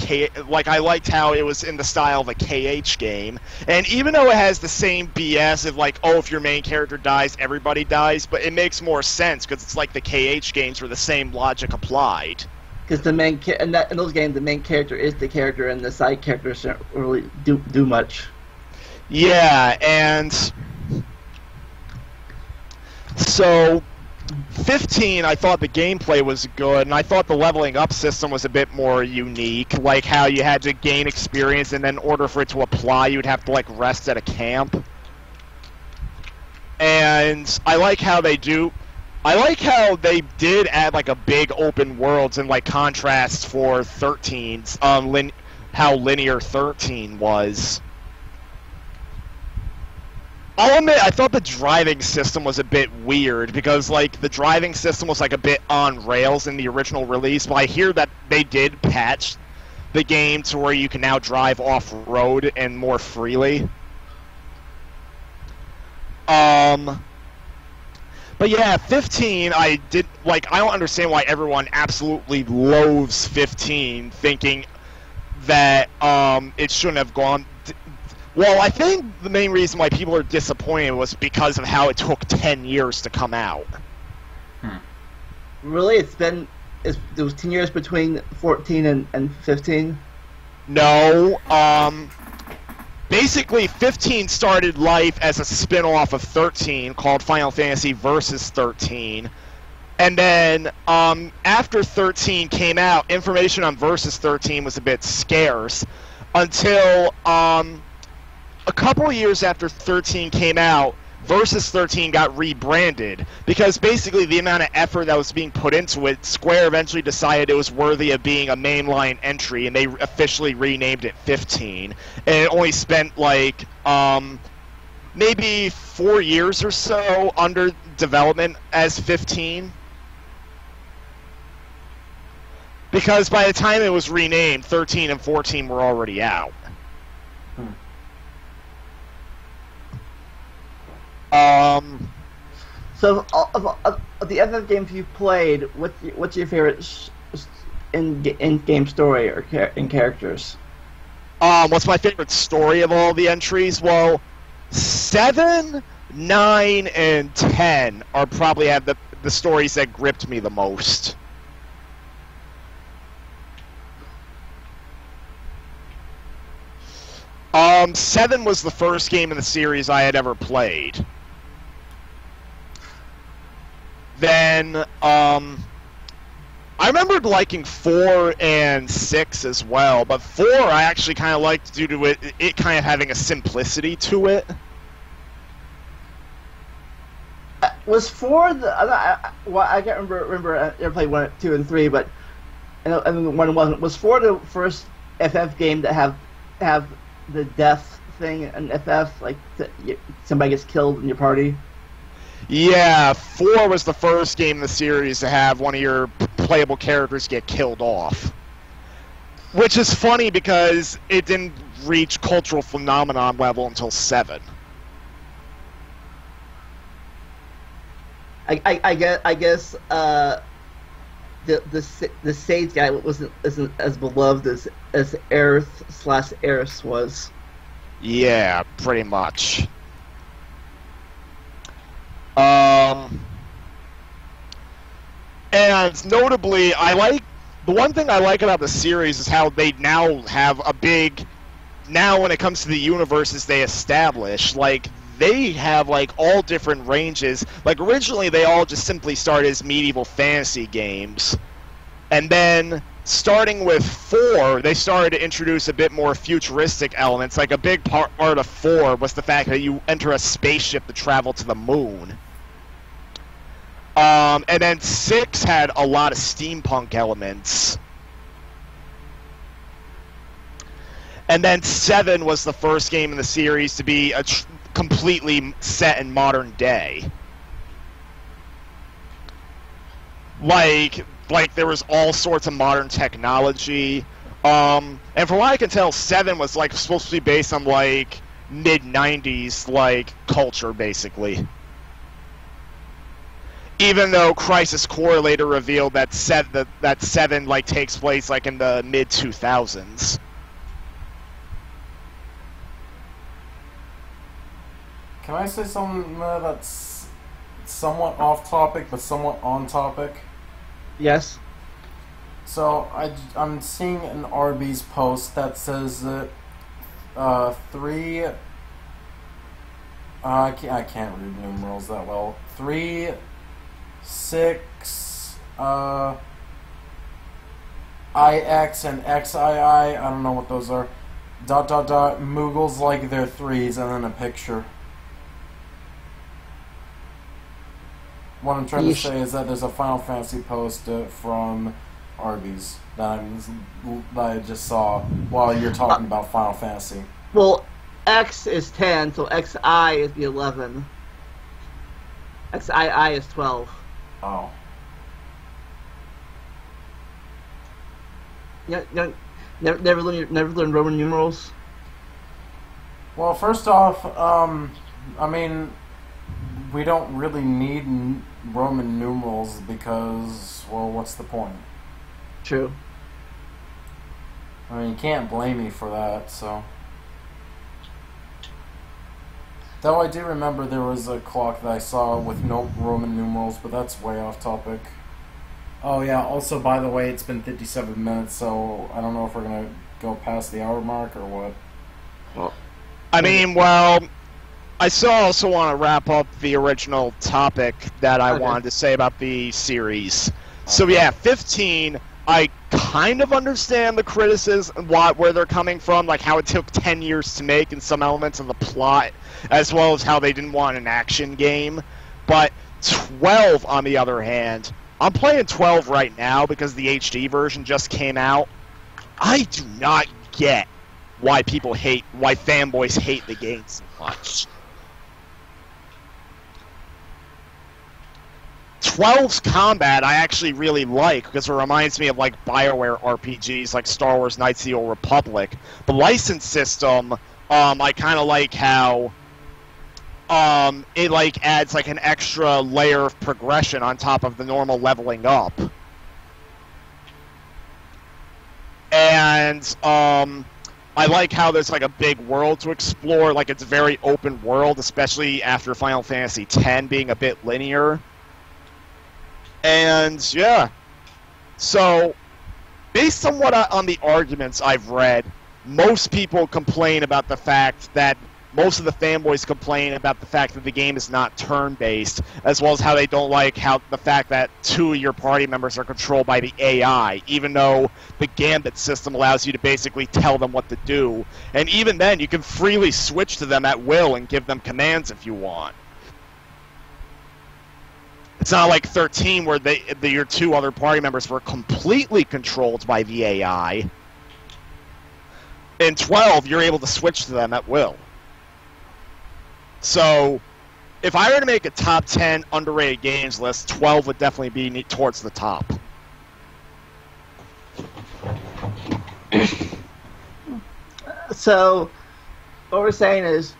I liked how it was in the style of a KH game, and even though it has the same BS of like, oh, if your main character dies, everybody dies, but it makes more sense, because it's like the KH games where the same logic applied. Because the main in those games, the main character is the character, and the side characters don't really do much. Yeah, and so 15, I thought the gameplay was good, and I thought the leveling up system was a bit more unique, like how you had to gain experience, and then in order for it to apply, you'd have to like rest at a camp. And I like how they did add like a big open worlds and like contrasts for 13's, how linear 13 was. I'll admit, I thought the driving system was a bit weird, because like the driving system was like a bit on rails in the original release, but I hear that they did patch the game to where you can now drive off-road and more freely. But yeah, 15, I don't understand why everyone absolutely loathes 15, thinking that it shouldn't have gone... Well, I think the main reason why people are disappointed was because of how it took 10 years to come out. Really? There was 10 years between 14 and 15? No, basically, 15 started life as a spin-off of 13 called Final Fantasy Versus 13. And then, after 13 came out, information on Versus 13 was a bit scarce until, a couple of years after 13 came out, Versus 13 got rebranded, because basically the amount of effort that was being put into it, Square eventually decided it was worthy of being a mainline entry, and they officially renamed it 15. And it only spent like maybe 4 years or so under development as 15. Because by the time it was renamed, 13 and 14 were already out. So, of the other games you've played, what's your favorite in-game story or in characters? What's my favorite story of all the entries? Well, 7, 9, and 10 are probably have the stories that gripped me the most. Seven was the first game in the series I had ever played. Then, I remembered liking 4 and 6 as well, but 4 I actually kind of liked due to it kind of having a simplicity to it. Was 4 I can't remember I never played 1, 2, and 3, but and 1 wasn't. Was 4 the first FF game to have the death thing in FF, like somebody gets killed in your party? Yeah, 4 was the first game in the series to have one of your playable characters get killed off. Which is funny because it didn't reach cultural phenomenon level until 7. I guess the Sage guy isn't as beloved as Aerith/Eris was. Yeah, pretty much. And notably, the one thing I like about the series is how they now have a big, now when it comes to the universes they establish, like, they have, like, all different ranges. Like, originally they all just simply started as medieval fantasy games. And then, starting with 4, they started to introduce a bit more futuristic elements. Like, a big part of 4 was the fact that you enter a spaceship to travel to the moon. And then 6 had a lot of steampunk elements. And then 7 was the first game in the series to be completely set in modern day. Like there was all sorts of modern technology. And from what I can tell, 7 was like supposed to be based on like mid-90s like culture, basically. Even though Crisis Core later revealed that 7 like takes place like in the mid-2000s. Can I say something that's somewhat off topic but somewhat on topic? Yes. So I'm seeing an Arby's post that says that 3. I can't read numerals that well. 3, 6, IX and XII. I don't know what those are. ... Moogles like their 3s and then a picture. What I'm trying to say is that there's a Final Fantasy post from Arby's that I just saw while you're talking about Final Fantasy. Well, X is 10, so XI is the 11. XII is 12. Oh. Yeah, never learn Roman numerals. Well, first off, I mean, we don't really need Roman numerals because, well, what's the point? True. I mean, you can't blame me for that, so. Though I do remember there was a clock that I saw with no Roman numerals, but that's way off topic. Oh yeah, also, by the way, it's been 57 minutes, so I don't know if we're going to go past the hour mark or what. Well, I mean, well, I still also want to wrap up the original topic that I wanted to say about the series. So yeah, 15, I kind of understand the criticism, where they're coming from, like how it took 10 years to make in some elements of the plot, as well as how they didn't want an action game. But 12, on the other hand, I'm playing 12 right now because the HD version just came out. I do not get why fanboys hate the game so much. 12's combat I actually really like because it reminds me of like BioWare RPGs like Star Wars Knights of the Old Republic. The license system, I kind of like how it like adds like an extra layer of progression on top of the normal leveling up. And I like how there's like a big world to explore, like it's a very open world, especially after Final Fantasy X being a bit linear. And yeah, so based on on the arguments I've read, most people complain about the fact that most of the fanboys complain about the fact that the game is not turn-based, as well as how they don't like the fact that 2 of your party members are controlled by the AI, even though the Gambit system allows you to basically tell them what to do. And even then, you can freely switch to them at will and give them commands if you want. It's not like 13 where your 2 other party members were completely controlled by the AI. In 12, you're able to switch to them at will. So, if I were to make a top 10 underrated games list, 12 would definitely be towards the top. So, what we're saying is,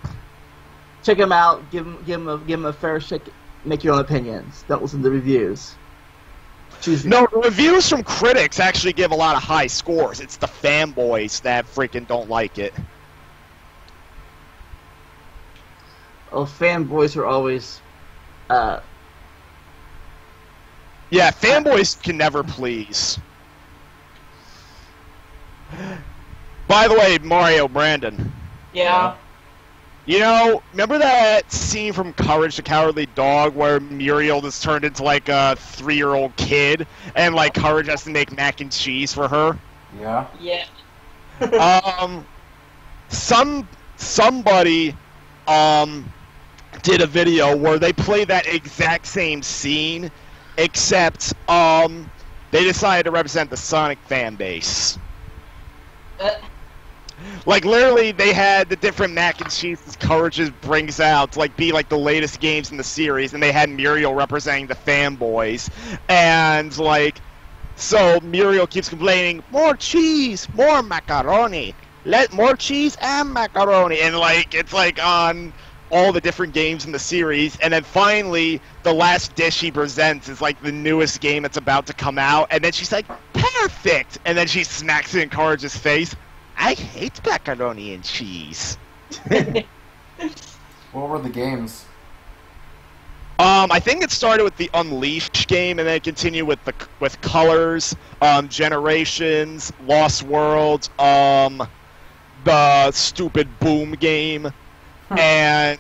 check them out. Give them a fair shake. Make your own opinions. Don't listen to reviews. No, reviews from critics actually give a lot of high scores. It's the fanboys that freaking don't like it. Oh, fanboys are always. Yeah, fanboys can never please. By the way, Mario Brandon. Yeah. You know, remember that scene from Courage the Cowardly Dog where Muriel is turned into like a 3-year-old kid and like Courage has to make mac and cheese for her? Yeah. Yeah. Somebody did a video where they play that exact same scene, except they decided to represent the Sonic fan base. Like, literally, they had the different mac and cheese Courage brings out to, like, be, like, the latest games in the series, and they had Muriel representing the fanboys. And, like, so Muriel keeps complaining, more cheese, more macaroni, more cheese and macaroni. And, like, it's, like, on all the different games in the series. And then, finally, the last dish she presents is, like, the newest game that's about to come out. And then she's like, perfect! And then she smacks it in Courage's face. I hate macaroni and cheese. What were the games? I think it started with the Unleashed game, and then it continued with Colors, Generations, Lost World, the stupid Boom game, and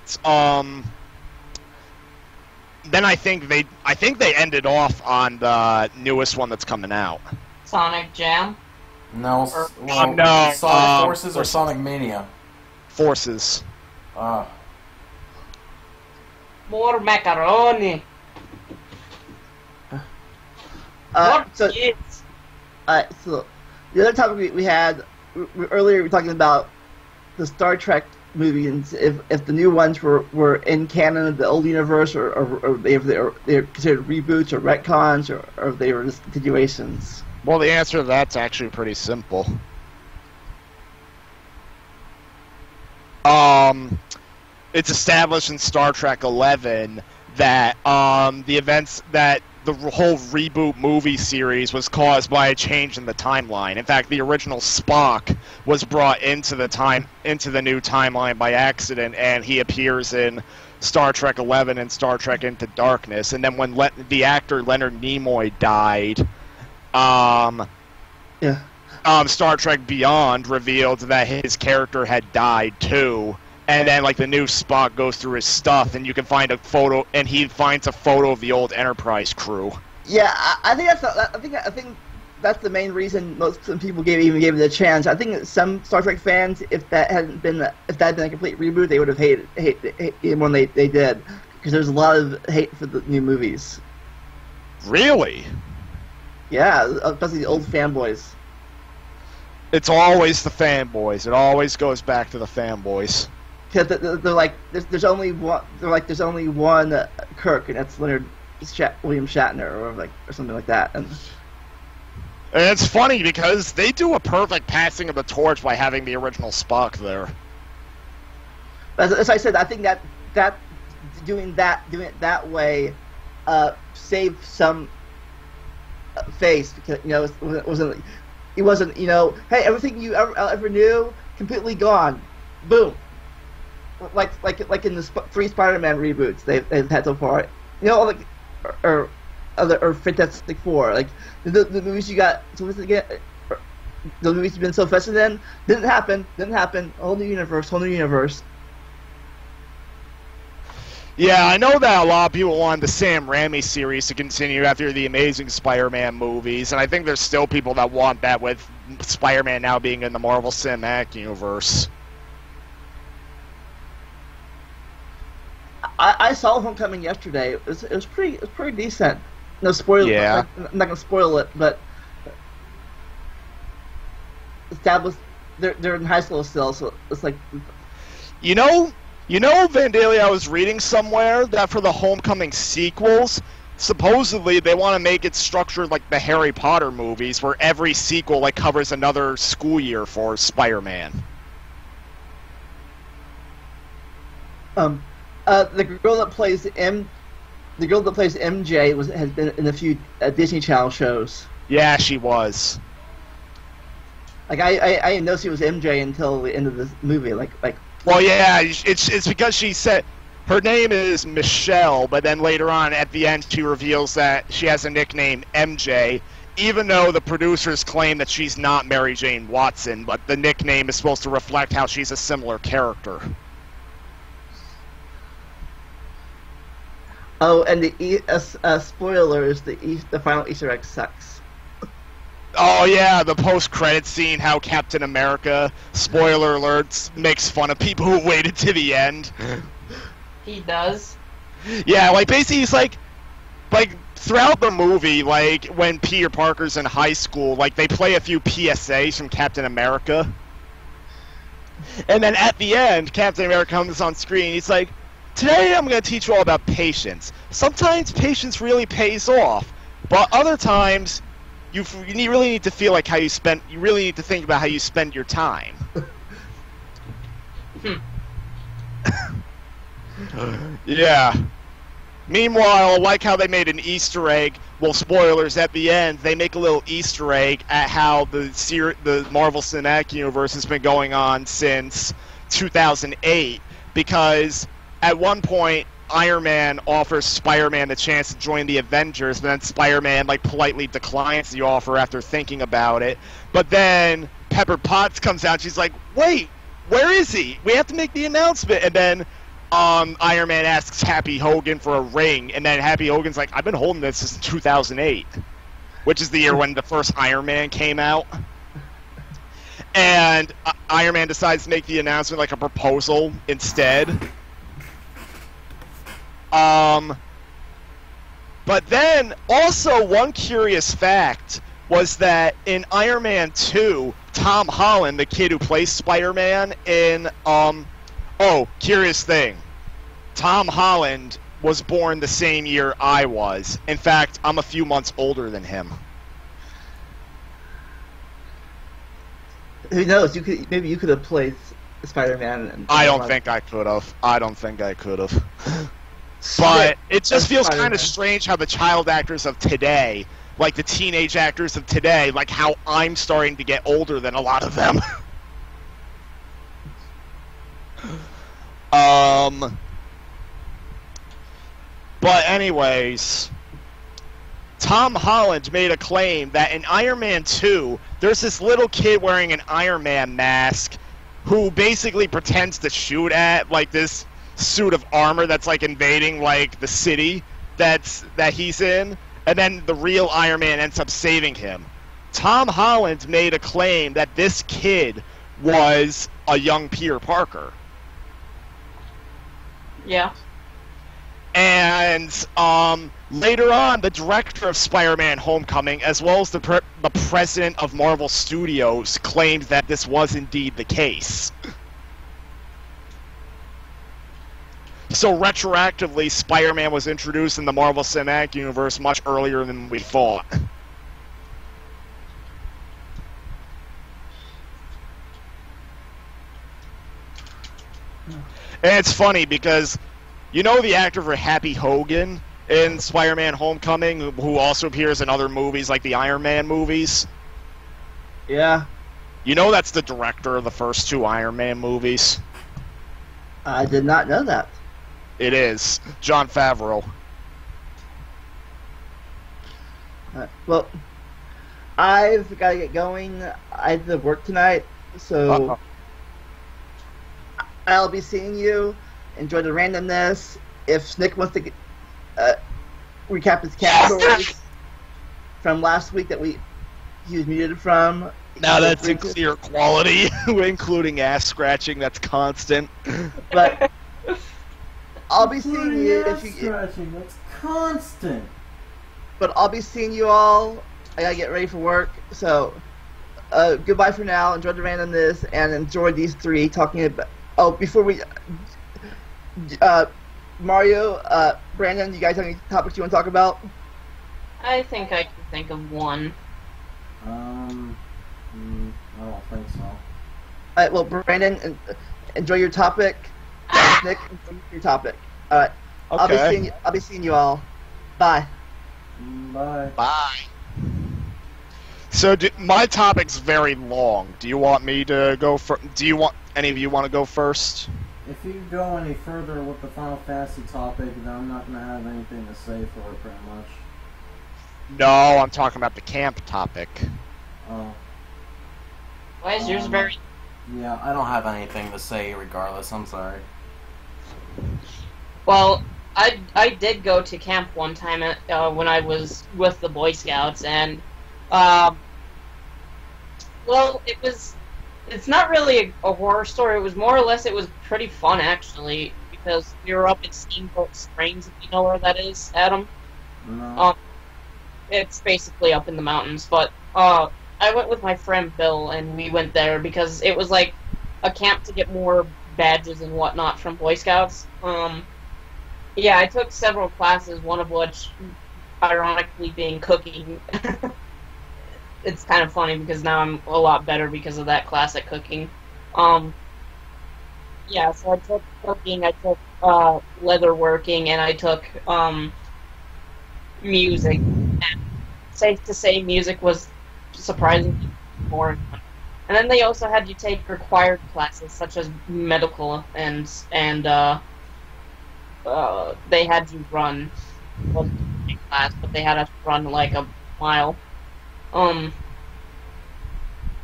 then I think they ended off on the newest one that's coming out. Sonic Jam. No, no, Sonic Forces or Sonic Mania? Forces. More macaroni. More kids. So the other topic we had earlier, we were talking about the Star Trek movies. If the new ones were in canon of the old universe, or they're considered reboots or retcons, or they were just continuations. Well, the answer to that's actually pretty simple. It's established in Star Trek 11 that the events that the whole reboot movie series was caused by a change in the timeline. In fact, the original Spock was brought into the new timeline by accident, and he appears in Star Trek 11 and Star Trek Into Darkness. And then when the actor Leonard Nimoy died, Star Trek Beyond revealed that his character had died too, and then like the new Spock goes through his stuff, and you can find a photo, and he finds a photo of the old Enterprise crew. Yeah, I think that's the main reason most people even gave it a chance. I think some Star Trek fans, if that had been a complete reboot, they would have hated it when they did, because there's a lot of hate for the new movies. Really? Yeah, especially the old fanboys. It's always the fanboys. It always goes back to the fanboys. Because they're like, there's only one. They're like, there's only one Kirk, and that's William Shatner, or something like that. And it's funny because they do a perfect passing of the torch by having the original Spock there. As I said, I think that doing it that way saved some face, because it wasn't hey, everything you ever knew completely gone, boom, like in the 3 Spider-Man reboots they've had so far, or Fantastic Four, like the movies you got so the movies you've been so invested in didn't happen, whole new universe. Yeah, I know that a lot of people wanted the Sam Raimi series to continue after the Amazing Spider-Man movies, and I think there's still people that want that with Spider-Man now being in the Marvel Cinematic Universe. I saw Homecoming yesterday. It was pretty decent. No spoiler. Yeah. I'm not gonna spoil it, but established they're in high school still, so it's like. Vandalia, I was reading somewhere that for the Homecoming sequels, supposedly they want to make it structured like the Harry Potter movies, where every sequel covers another school year for Spider-Man. The girl that plays MJ has been in a few Disney Channel shows. Yeah, she was. Like I didn't know she was MJ until the end of the movie. Like. Well, yeah, it's because she said her name is Michelle, but then later on at the end she reveals that she has a nickname MJ, even though the producers claim that she's not Mary Jane Watson, but the nickname is supposed to reflect how she's a similar character. Oh, and the spoilers: the final Easter egg sucks. Oh yeah, the post-credit scene, how Captain America, spoiler alerts, makes fun of people who waited to the end. He does. Yeah, like basically he's like throughout the movie, like when Peter Parker's in high school, like they play a few PSAs from Captain America. And then at the end, Captain America comes on screen, he's like, "Today I'm going to teach you all about patience. Sometimes patience really pays off, but other times you really need to feel like you really need to think about how you spend your time." Yeah. Meanwhile, I like how they made an Easter egg. Well, spoilers, at the end, they make a little Easter egg at how the Marvel Cinematic Universe has been going on since 2008, because at one point, Iron Man offers Spider-Man the chance to join the Avengers, but then Spider-Man politely declines the offer after thinking about it. But then Pepper Potts comes out, she's like, "Wait, where is he? We have to make the announcement." And then Iron Man asks Happy Hogan for a ring, and then Happy Hogan's like, "I've been holding this since 2008, which is the year when the first Iron Man came out. And Iron Man decides to make the announcement like a proposal instead. But then, also, one curious fact was that in Iron Man 2, Tom Holland, the kid who plays Spider-Man in, curious thing. Tom Holland was born the same year I was. In fact, I'm a few months older than him. Who knows? Maybe you could have played Spider-Man. I don't think I could have. But it just feels kind of strange how the child actors of today, like the teenage actors of today, like how I'm starting to get older than a lot of them. But anyways, Tom Holland made a claim that in Iron Man 2, there's this little kid wearing an Iron Man mask who basically pretends to shoot at this suit of armor that's invading the city that he's in, and then the real Iron Man ends up saving him. Tom Holland made a claim that this kid was a young Peter Parker. Yeah. And later on, the director of Spider-Man Homecoming, as well as the president of Marvel Studios, claimed that this was indeed the case. So retroactively, Spider-Man was introduced in the Marvel Cinematic Universe much earlier than we thought. And it's funny because, you know the actor for Happy Hogan in Spider-Man Homecoming, who also appears in other movies like the Iron Man movies? Yeah. You know that's the director of the first two Iron Man movies? I did not know that. It is. Jon Favreau. Well, I've got to get going. I have to work tonight, so I'll be seeing you. Enjoy the randomness. If Nick wants to recap his categories from last week that he was muted from. Now that's in clear quality, including ass scratching. That's constant. But I'll be seeing you if you. Scratching, that's constant. But I'll be seeing you all. I gotta get ready for work. So, goodbye for now. Enjoy the randomness and enjoy these three talking about. Oh, before we. Mario, Brandon, you guys have any topics you want to talk about? I think I can think of one. I don't think so. Alright, well, Brandon, enjoy your topic. Nick, your topic. All right. Okay. I'll be seeing you all. Bye. Bye. Bye. So my topic's very long. Do you want me to go Do you want any of you want to go first? If you go any further with the Final Fantasy topic, then I'm not going to have anything to say for it, pretty much. No, I'm talking about the camp topic. Oh. Why is yours very... Yeah, I don't have anything to say regardless, I'm sorry. Well, I did go to camp one time when I was with the Boy Scouts, and, well, it's not really a horror story. It was more or less, it was pretty fun, actually, because we were up in Steamboat Springs, if you know where that is, Adam. No. It's basically up in the mountains, but, I went with my friend Bill, and we went there because it was like a camp to get more badges and whatnot from Boy Scouts. Yeah, I took several classes, one of which, ironically, being cooking. It's kind of funny because now I'm a lot better because of that class at cooking. Yeah, so I took cooking, I took leatherworking, and I took music. And safe to say, music was surprisingly boring. And then they also had you take required classes such as medical and they had you run, well, in class, but they had us run like a mile. Yeah,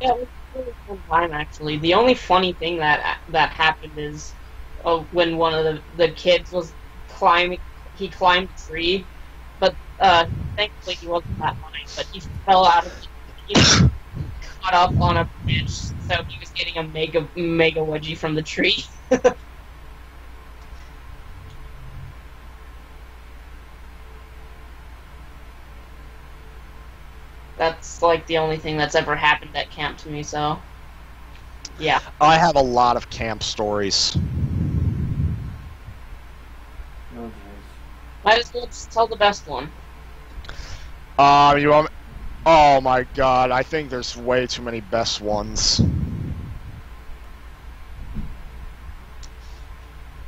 it was a really fun time actually. The only funny thing that happened is when one of the kids was climbing, he climbed a tree, but thankfully he wasn't that high, but he fell out of the tree, caught up on a branch, so he was getting a mega wedgie from the tree. That's like the only thing that's ever happened at camp to me, so yeah. I have a lot of camp stories. Oh, jeez. Might as well just tell the best one. You want? Oh my god, I think there's way too many best ones.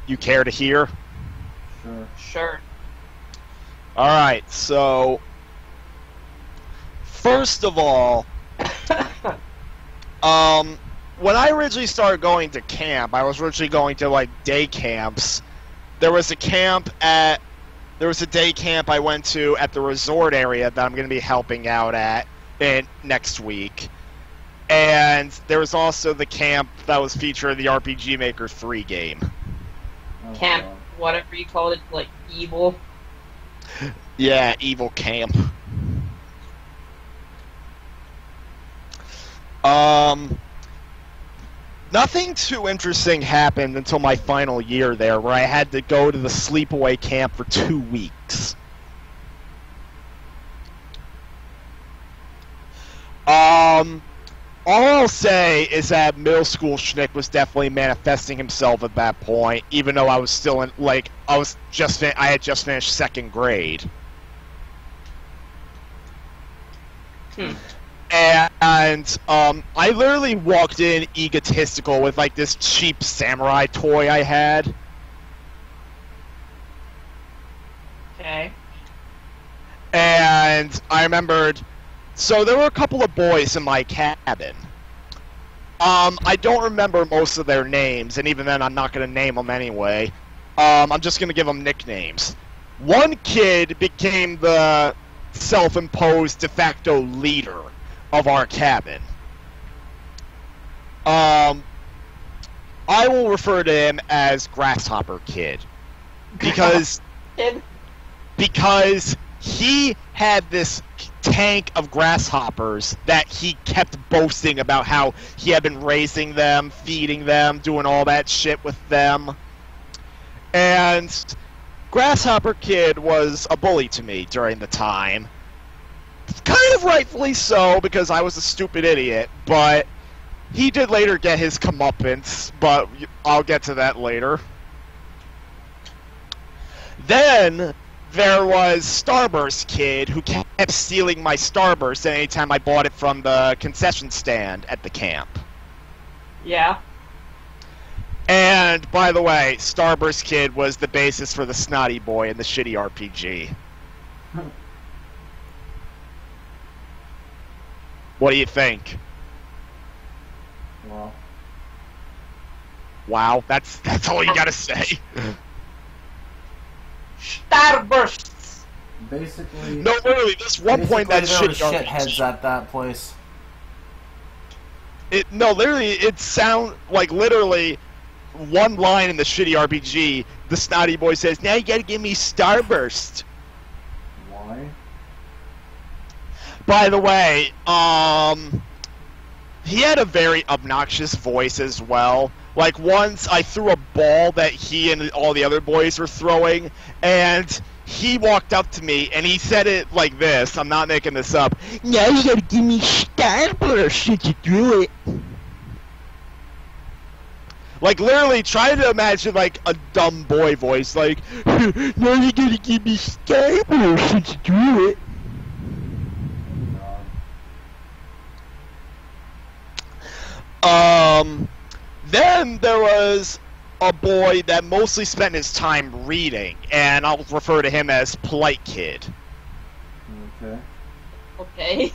You care to hear? Sure. Sure. Alright, so... First of all, when I originally started going to camp, I was originally going to, like, day camps. There was a day camp I went to at the resort area that I'm going to be helping out at next week. And there was also the camp that was featured in the RPG Maker 3 game. Oh, Camp, God. whatever you call it, like evil. Yeah, evil camp. Nothing too interesting happened until my final year there, where I had to go to the sleepaway camp for 2 weeks. All I'll say is that middle school Schnick was definitely manifesting himself at that point, even though I was still in, like, I had just finished second grade. And I literally walked in egotistical with, like, this cheap samurai toy I had. Okay. And I remembered... So there were a couple of boys in my cabin. I don't remember most of their names, and even then I'm not going to name them anyway. I'm just going to give them nicknames. One kid became the self-imposed de facto leader of our cabin. I will refer to him as Grasshopper Kid. Because he had this tank of grasshoppers that he kept boasting about how he had been raising them, feeding them, doing all that shit with them. And Grasshopper Kid was a bully to me during the time. Kind of rightfully so, because I was a stupid idiot, but he did later get his comeuppance, but I'll get to that later. Then there was Starburst Kid, who kept stealing my Starburst anytime I bought it from the concession stand at the camp. Yeah. And, by the way, Starburst Kid was the basis for the Snotty Boy in the shitty RPG. What do you think? Well, Wow, that's all you gotta say. Starbursts. basically, No, literally, there's one point that there were shitty shitheads at that place. Literally, it sounds like literally one line in the shitty RPG. The Snotty Boy says, "Now you gotta give me Starburst." Why? By the way, he had a very obnoxious voice as well. Like, once I threw a ball that he and all the other boys were throwing, and he walked up to me, and he said it like this. I'm not making this up. "Now you gotta give me Starburst since you threw it." Like, literally, try to imagine, like, a dumb boy voice, like, "Now you gotta give me Starburst since you threw it." Then there was a boy that mostly spent his time reading, and I'll refer to him as Polite Kid. Okay. Okay.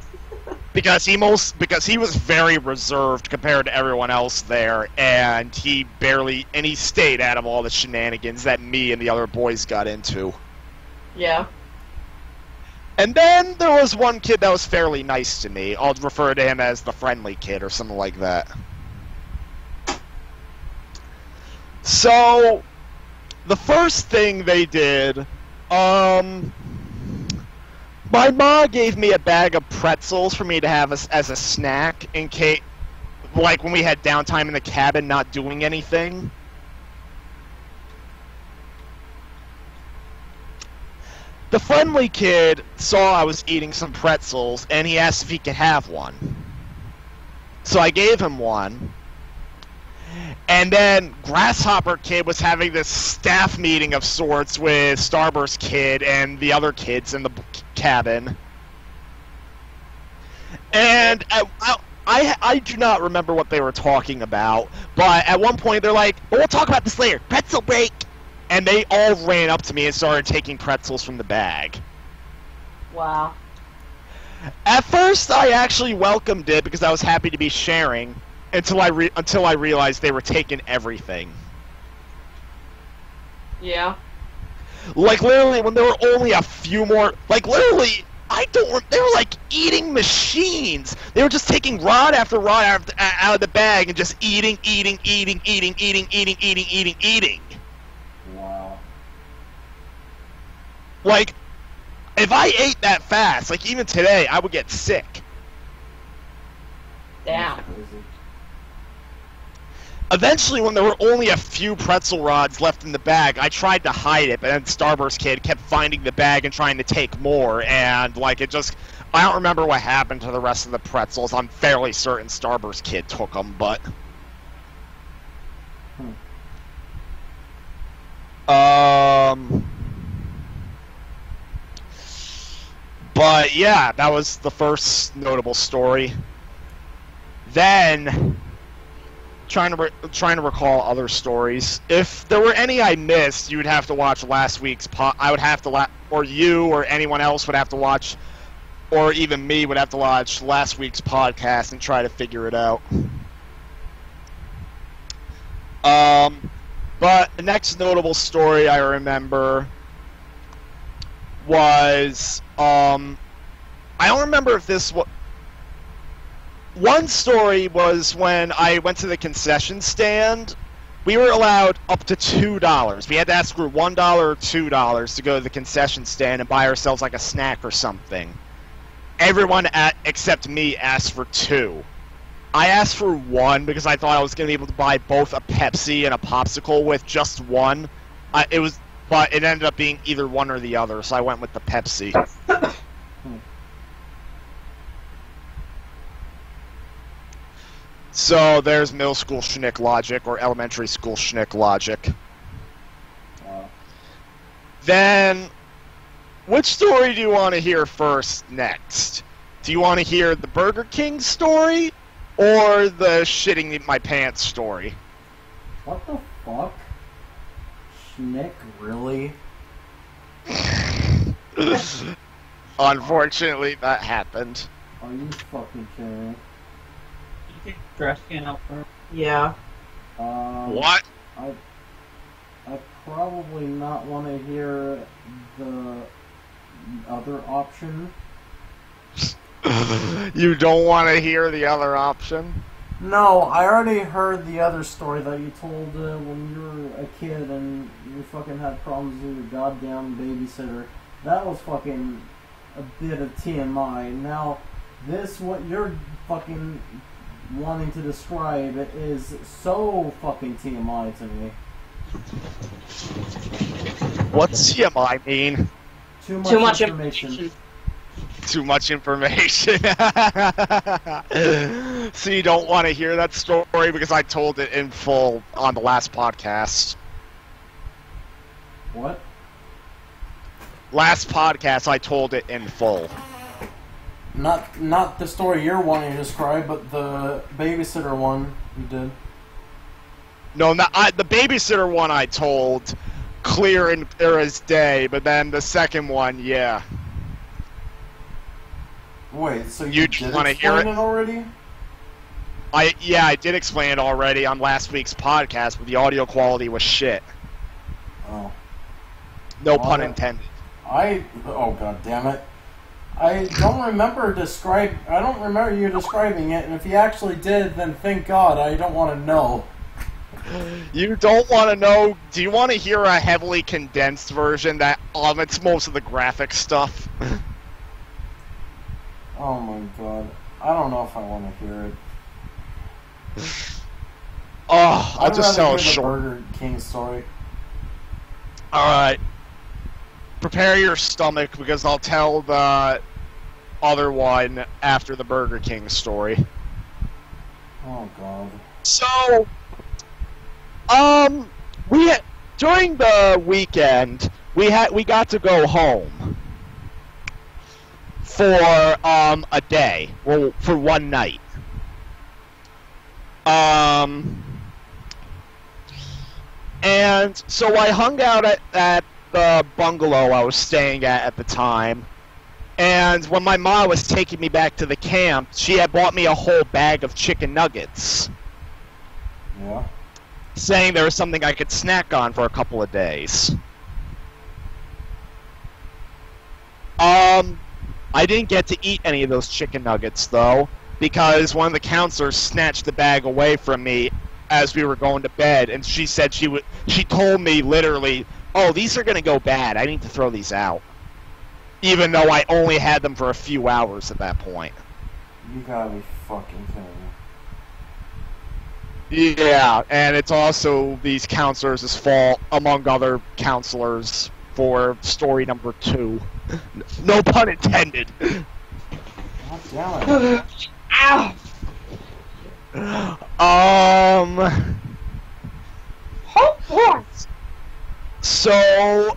Because he was very reserved compared to everyone else there, and he stayed out of all the shenanigans that me and the other boys got into. Yeah. And then there was one kid that was fairly nice to me. I'll refer to him as the Friendly Kid or something like that. So, the first thing they did, my mom gave me a bag of pretzels for me to have as a snack in case, like when we had downtime in the cabin not doing anything. The Friendly Kid saw I was eating some pretzels, and he asked if he could have one. So I gave him one. And then Grasshopper Kid was having this staff meeting of sorts with Starburst Kid and the other kids in the cabin. And I do not remember what they were talking about, but at one point they're like, "Well, we'll talk about this later. Pretzel break!" And they all ran up to me and started taking pretzels from the bag. Wow. At first, I actually welcomed it because I was happy to be sharing, until I realized they were taking everything. Yeah. Like, literally, when there were only a few more... Like, literally, they were like eating machines. They were just taking rod after rod out of the bag and just eating. Wow. Like, if I ate that fast, like, even today, I would get sick. Damn. That's crazy. Eventually, when there were only a few pretzel rods left in the bag, I tried to hide it, but then Starburst Kid kept finding the bag and trying to take more, and, like, it just... I don't remember what happened to the rest of the pretzels. I'm fairly certain Starburst Kid took them, but... But, yeah, that was the first notable story. Then... Trying to recall other stories. If there were any I missed, you would have to watch last week's I would have to or you or anyone else would have to watch, or even me would have to watch last week's podcast and try to figure it out. But the next notable story I remember was I don't remember if this was. One story was when I went to the concession stand. We were allowed up to $2. We had to ask for $1 or $2 to go to the concession stand and buy ourselves like a snack or something. Everyone except me asked for $2. I asked for $1 because I thought I was going to be able to buy both a Pepsi and a popsicle with just one. But it ended up being either one or the other, so I went with the Pepsi. So there's middle school schnick logic, or elementary school schnick logic. Then, which story do you want to hear first next? Do you want to hear the Burger King story, or the shitting my pants story? What the fuck? Schnick, really? Unfortunately, that happened. Are you fucking kidding me? You think trash can out front? Yeah. What? I probably not want to hear the other option. You don't want to hear the other option? No, I already heard the other story that you told when you were a kid and you fucking had problems with your goddamn babysitter. That was fucking a bit of TMI. Now, this, what you're fucking wanting to describe, is so fucking TMI to me. What's TMI mean? Too Too much much information. information. Too much information. So you don't want to hear that story because I told it in full on the last podcast. What? Last podcast, I told it in full. Not the story you're wanting to describe, but the babysitter one you did. No, the babysitter one I told clear as day, but then the second one, yeah. Wait, so You did wanna hear explain it? it already? I did explain it already on last week's podcast, but the audio quality was shit. Oh. No Well, pun intended. Oh god damn it. I don't remember you describing it, and if you actually did, then thank God, I don't want to know. You don't want to know? Do you want to hear a heavily condensed version that omits most of the graphic stuff? Oh my god. I don't know if I want to hear it. Oh, I'll I'd just rather tell hear a the short. Burger King story. Alright. Prepare your stomach because I'll tell the other one after the Burger King story. Oh god. So, during the weekend, we got to go home for a day, well, for one night. And so I hung out at the bungalow I was staying at the time. And when my mom was taking me back to the camp, she had bought me a whole bag of chicken nuggets, Yeah? saying there was something I could snack on for a couple of days. I didn't get to eat any of those chicken nuggets, though, because one of the counselors snatched the bag away from me as we were going to bed, and she said she told me literally, "Oh, these are gonna go bad. I need to throw these out." Even though I only had them for a few hours at that point. You gotta be fucking kidding me. Yeah, and it's also these counselors' fault, among other counselors, for story number 2. No pun intended. God damn it. Ow! Hogwarts! So,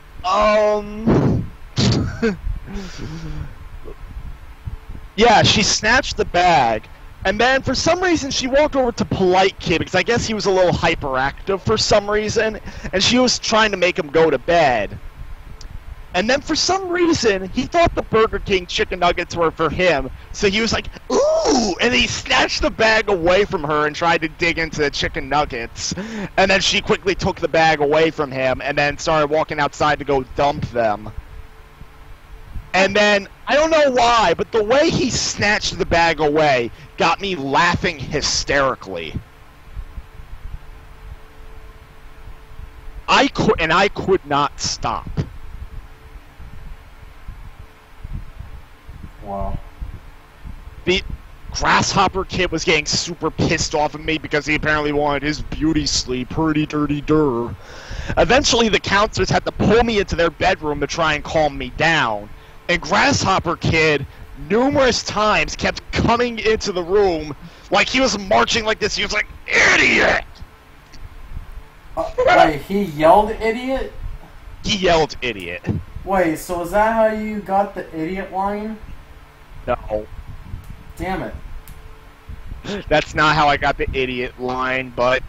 yeah, she snatched the bag, and then for some reason she walked over to Polite Kid, because I guess he was a little hyperactive for some reason, and she was trying to make him go to bed. And then for some reason, he thought the Burger King chicken nuggets were for him, so he was like, "Ooh!" And he snatched the bag away from her and tried to dig into the chicken nuggets. And then she quickly took the bag away from him and then started walking outside to go dump them. And then, I don't know why, but the way he snatched the bag away got me laughing hysterically. I could not stop. Wow. The Grasshopper Kid was getting super pissed off at me because he apparently wanted his beauty sleep, pretty dirty dur. Eventually, the counselors had to pull me into their bedroom to try and calm me down. And Grasshopper Kid, numerous times, kept coming into the room like he was marching like this. He was like, "Idiot!" Wait, he yelled idiot? He yelled, "Idiot." Wait, so is that how you got the idiot line? No. Damn it. That's not how I got the idiot line, but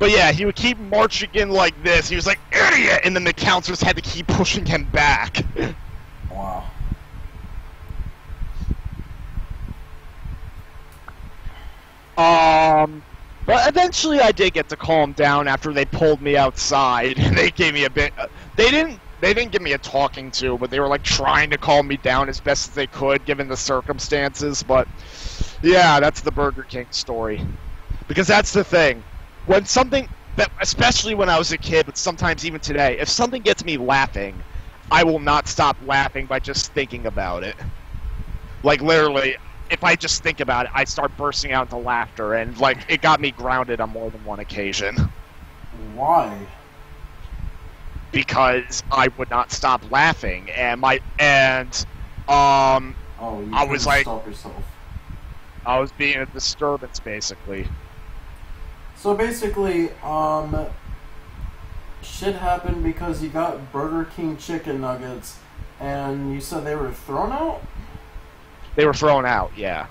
yeah, he would keep marching in like this. He was like, idiot! And then the counselors had to keep pushing him back. Wow. But eventually I did get to calm down after they pulled me outside. They gave me a bit... They didn't give me a talking to, but they were like trying to calm me down as best as they could given the circumstances. But yeah, that's the Burger King story. Because that's the thing. When something, especially when I was a kid, but sometimes even today, if something gets me laughing, I will not stop laughing by just thinking about it. Like literally, if I just think about it, I start bursting out into laughter, and like it got me grounded on more than one occasion. Why? Because I would not stop laughing, and Oh, you I was couldn't like, stop yourself. I was being a disturbance, basically. So basically, shit happened because you got Burger King chicken nuggets, and you said they were thrown out? They were thrown out, yeah.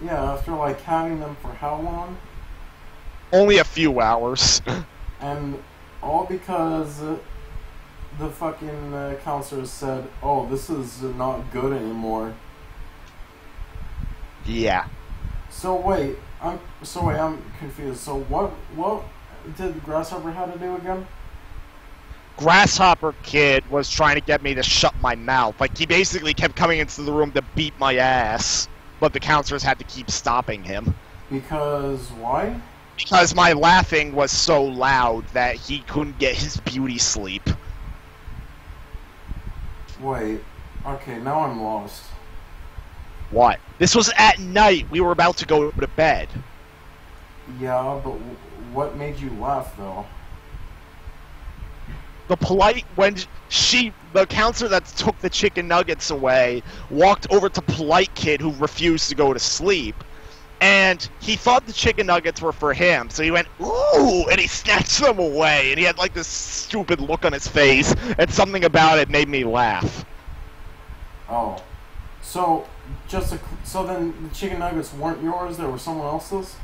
Yeah, after like having them for how long? Only a few hours. And all because the fucking counselors said, oh, this is not good anymore. Yeah. So wait, I'm confused. So what did Grasshopper have to do again? Grasshopper Kid was trying to get me to shut my mouth. Like, he basically kept coming into the room to beat my ass, but the counselors had to keep stopping him. Because why? Because my laughing was so loud that he couldn't get his beauty sleep. Wait, okay, now I'm lost. What? This was at night. We were about to go to bed. Yeah, but what made you laugh, though? The counselor that took the chicken nuggets away walked over to Polite Kid, who refused to go to sleep, and he thought the chicken nuggets were for him, so he went, ooh, and he snatched them away, and he had like this stupid look on his face, and something about it made me laugh. Oh. So then the chicken nuggets weren't yours, they were someone else's?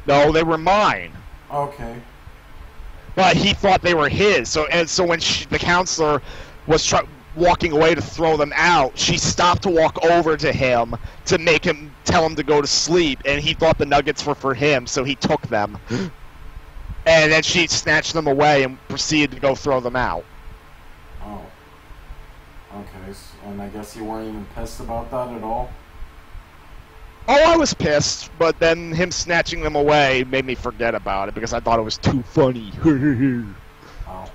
No, they were mine. Okay. But he thought they were his. So when the counselor was walking away to throw them out, she stopped to walk over to him to make him tell him to go to sleep, and he thought the nuggets were for him, so he took them. And then she snatched them away and proceeded to go throw them out. Oh. Okay, and I guess you weren't even pissed about that at all? Oh, I was pissed, but then him snatching them away made me forget about it because I thought it was too funny. Oh.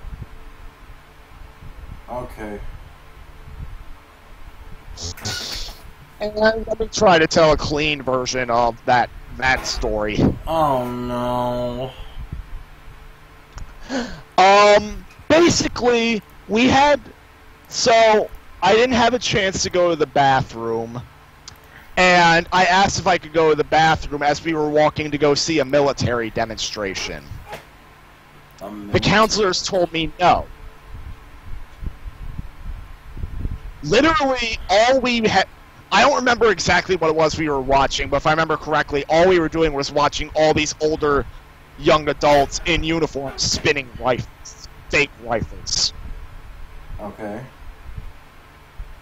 Okay. And let me try to tell a clean version of that story. Oh no. Basically, so I didn't have a chance to go to the bathroom. And I asked if I could go to the bathroom as we were walking to go see a military demonstration. The counselors told me no. Literally, all we had... I don't remember exactly what it was we were watching, but if I remember correctly, all we were doing was watching all these older young adults in uniform spinning rifles. Fake rifles. Okay.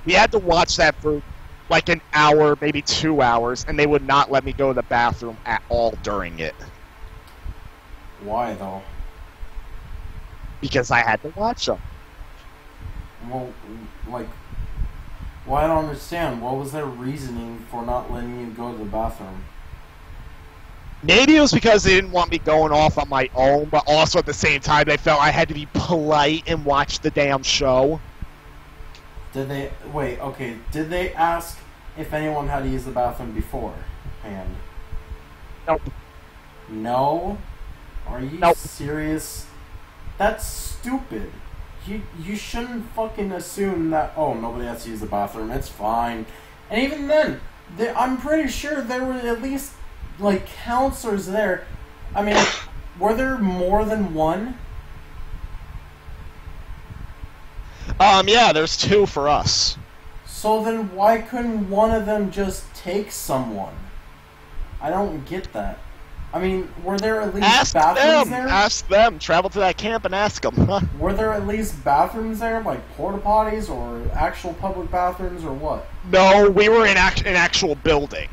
We had to watch that for like an hour, maybe 2 hours, and they would not let me go to the bathroom at all during it. Why, though? Because I had to watch them. Well, like... Well, I don't understand. What was their reasoning for not letting you go to the bathroom? Maybe it was because they didn't want me going off on my own, but also at the same time they felt I had to be polite and watch the damn show. Did they... Wait, okay. Did they ask if anyone had to use the bathroom beforehand? Nope. No? Are you Nope. serious? That's stupid. You shouldn't fucking assume that, oh, nobody has to use the bathroom, it's fine. And even then, I'm pretty sure there were at least, like, counselors there. I mean, were there more than one? Yeah, there's 2 for us. So then why couldn't one of them just take someone? I don't get that. I mean, were there at least bathrooms there? Ask them. Travel to that camp and ask them. Were there at least bathrooms there, like porta potties or actual public bathrooms or what? No, we were in an actual building.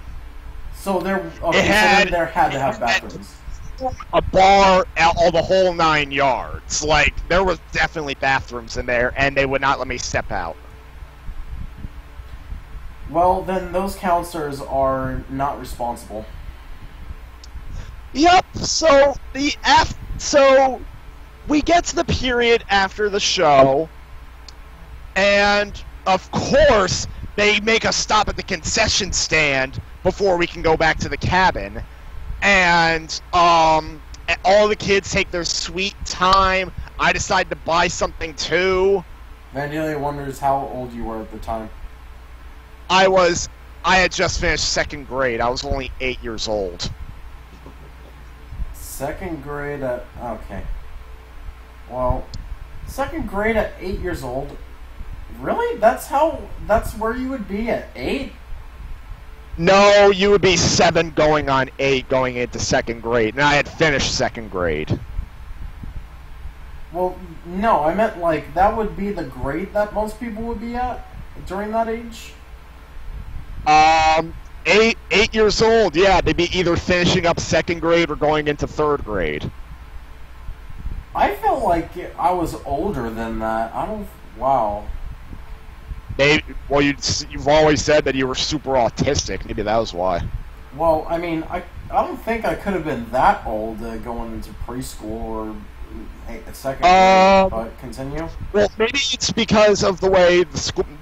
So there had to have bathrooms. A bar, all the whole 9 yards. Like, there was definitely bathrooms in there, and they would not let me step out. Well, then those counselors are not responsible. Yep. So so we get to the period after the show, and of course they make us stop at the concession stand before we can go back to the cabin, and all the kids take their sweet time. I decide to buy something too. Vandalia wonders how old you were at the time. I had just finished 2nd grade. I was only 8 years old. 2nd grade at... Okay. Well, 2nd grade at 8 years old? Really? That's where you would be at 8? No, you would be 7 going on 8 going into 2nd grade. And I had finished 2nd grade. Well, no, I meant like that would be the grade that most people would be at during that age? 8 years old, yeah, they'd be either finishing up 2nd grade or going into 3rd grade. I felt like I was older than that. Wow. You've always said that you were super autistic. Maybe that was why. Well, I mean, I don't think I could have been that old going into preschool or 2nd grade, but continue. Well, maybe it's because of the way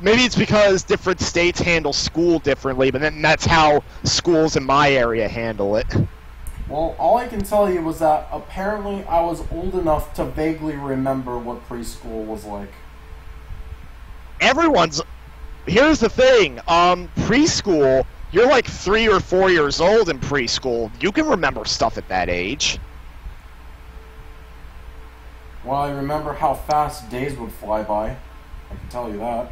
maybe it's because different states handle school differently, but then that's how schools in my area handle it. Well, all I can tell you was that apparently I was old enough to vaguely remember what preschool was like. Here's the thing, preschool, you're like 3 or 4 years old in preschool. You can remember stuff at that age. Well, I remember how fast days would fly by. I can tell you that.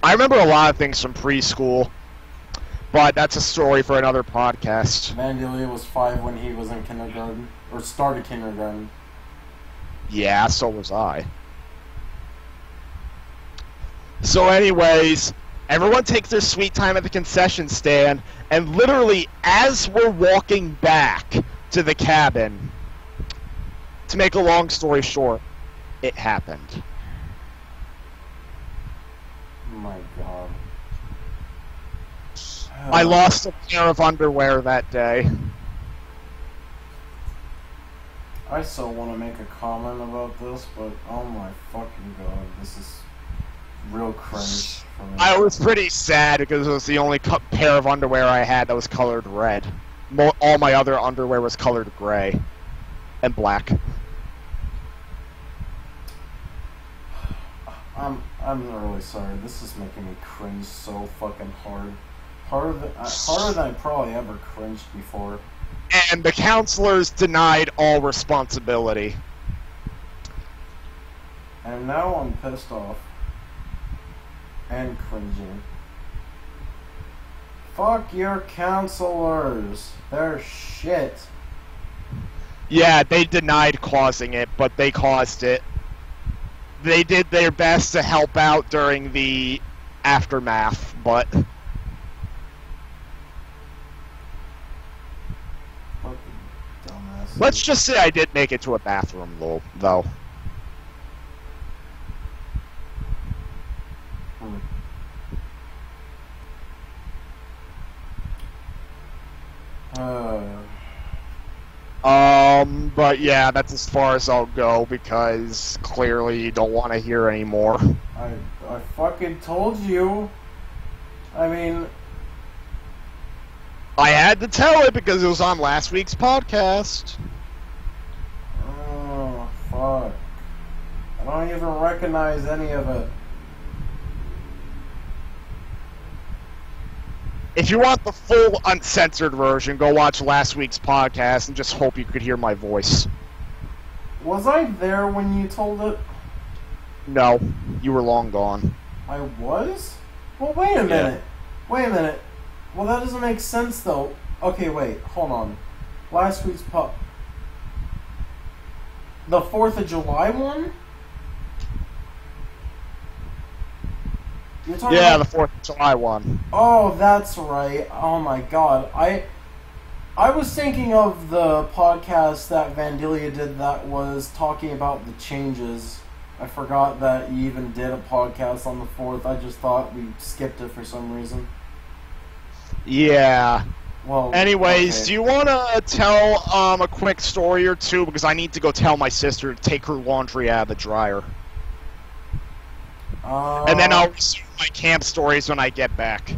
I remember a lot of things from preschool, but that's a story for another podcast. Vandalia was 5 when he was in kindergarten, or started kindergarten. Yeah, so was I. So anyways, everyone takes their sweet time at the concession stand, and literally as we're walking back to the cabin, to make a long story short, it happened. Oh my god. I lost a pair of underwear that day. I still want to make a comment about this, but oh my fucking god, this is real cringe for me. I was pretty sad because it was the only pair of underwear I had that was colored red. All my other underwear was colored gray and black. I'm really sorry. This is making me cringe so fucking hard. Harder than I probably ever cringed before. And the counselors denied all responsibility. And now I'm pissed off. And cringing. Fuck your counselors. They're shit. Yeah, they denied causing it, but they caused it. They did their best to help out during the aftermath, but... Fucking dumbass. Let's just say I did make it to a bathroom, though. But yeah, that's as far as I'll go, because clearly you don't want to hear anymore. I fucking told you. I mean... I had to tell it because it was on last week's podcast. Oh, fuck. I don't even recognize any of it. If you want the full uncensored version, go watch last week's podcast and just hope you could hear my voice. Was I there when you told it? No, you were long gone. I was? Well, wait a minute. Wait a minute. Well, that doesn't make sense, though. Okay, wait. Hold on. Last week's the 4th of July one? You're talking Yeah, about... the 4th of July one. Oh, that's right. Oh my god. I was thinking of the podcast that Vandalia did that was talking about the changes. I forgot that you even did a podcast on the 4th. I just thought we skipped it for some reason. Yeah. Well, anyways, okay. do you want to tell a quick story or two? Because I need to go tell my sister to take her laundry out of the dryer. And then I'll resume my camp stories when I get back.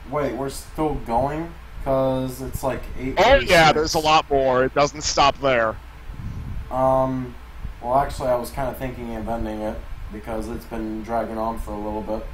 Wait, we're still going? Because it's like 8. Oh yeah, there's a lot more. It doesn't stop there. Well, actually, I was kind of thinking of ending it because it's been dragging on for a little bit.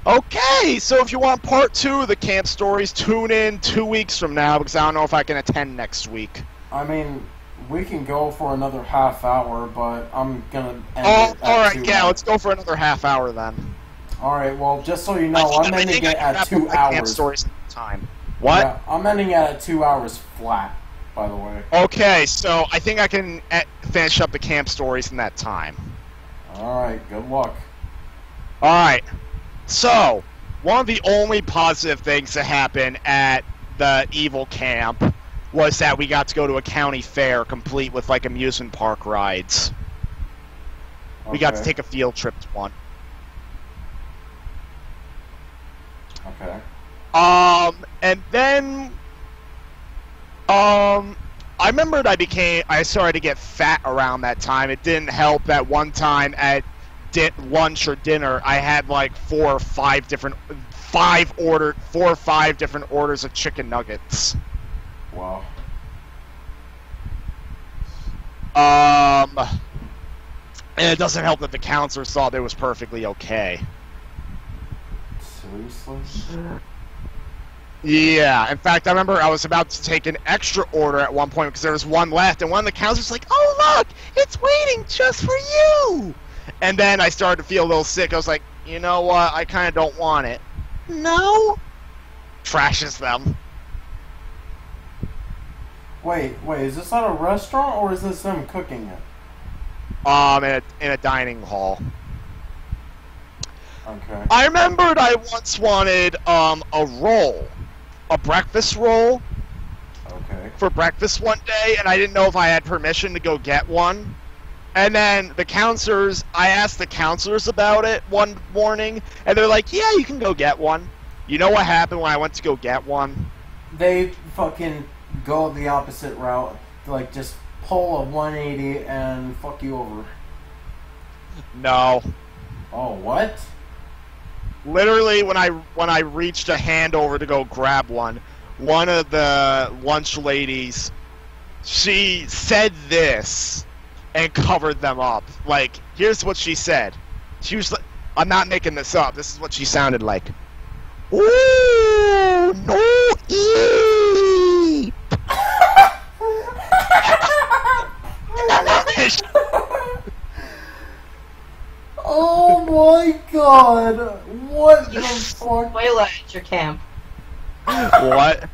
Okay, so if you want part 2 of the camp stories, tune in 2 weeks from now because I don't know if I can attend next week. I mean, we can go for another half hour, but I'm gonna end Oh, it at alright, 2 yeah, hours. let's go for another half hour then. Alright, well, just so you know, I'm ending it at 2 Camp hours. stories at the time. What? Yeah, I'm ending it at 2 hours flat, by the way. Okay, so I think I can finish up the camp stories in that time. Alright, good luck. Alright, so, one of the only positive things that happened at the evil camp was that we got to go to a county fair complete with, like, amusement park rides. We got to Okay. take a field trip to one. Okay. And then, I remembered I started to get fat around that time. It didn't help that one time at lunch or dinner, I had like 4 or 5 different orders of chicken nuggets. Wow. And it doesn't help that the counselors thought it was perfectly okay. Seriously? Yeah, in fact, I remember I was about to take an extra order at one point because there was one left, and one of the counselors was like, "Oh, look, it's waiting just for you!" And then I started to feel a little sick. I was like, you know what, I kind of don't want it. No? Trashes them. Wait, is this at a restaurant or is this them cooking it? In a dining hall. Okay. I remembered I once wanted, a roll. A breakfast roll. Okay. For breakfast one day, and I didn't know if I had permission to go get one. And then I asked the counselors about it one morning, and they're like, yeah, you can go get one. You know what happened when I went to go get one? They fucking go the opposite route. Like, just pull a 180 and fuck you over. No. Oh, what? Literally, when I reached a hand over to go grab one of the lunch ladies, she said this and covered them up. Like, here's what she said. She was like, I'm not making this up. This is what she sounded like. Ooh, no eat. Oh my god! What the fuck? Consuela at your camp. What?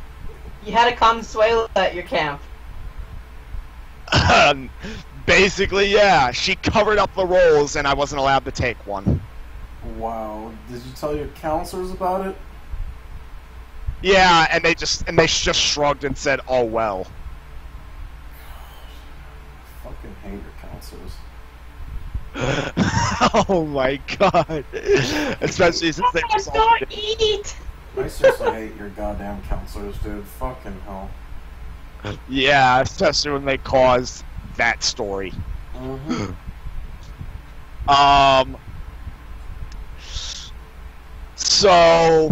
You had a Consuela at your camp. Basically, yeah. She covered up the rolls, and I wasn't allowed to take one. Wow. Did you tell your counselors about it? Yeah, and they just shrugged and said, "Oh well." Fucking hate your counselors. Oh my god. Especially since they Let's go eat! I seriously hate your goddamn counselors, dude. Fucking hell. Yeah, especially when they caused that story. Mm-hmm. So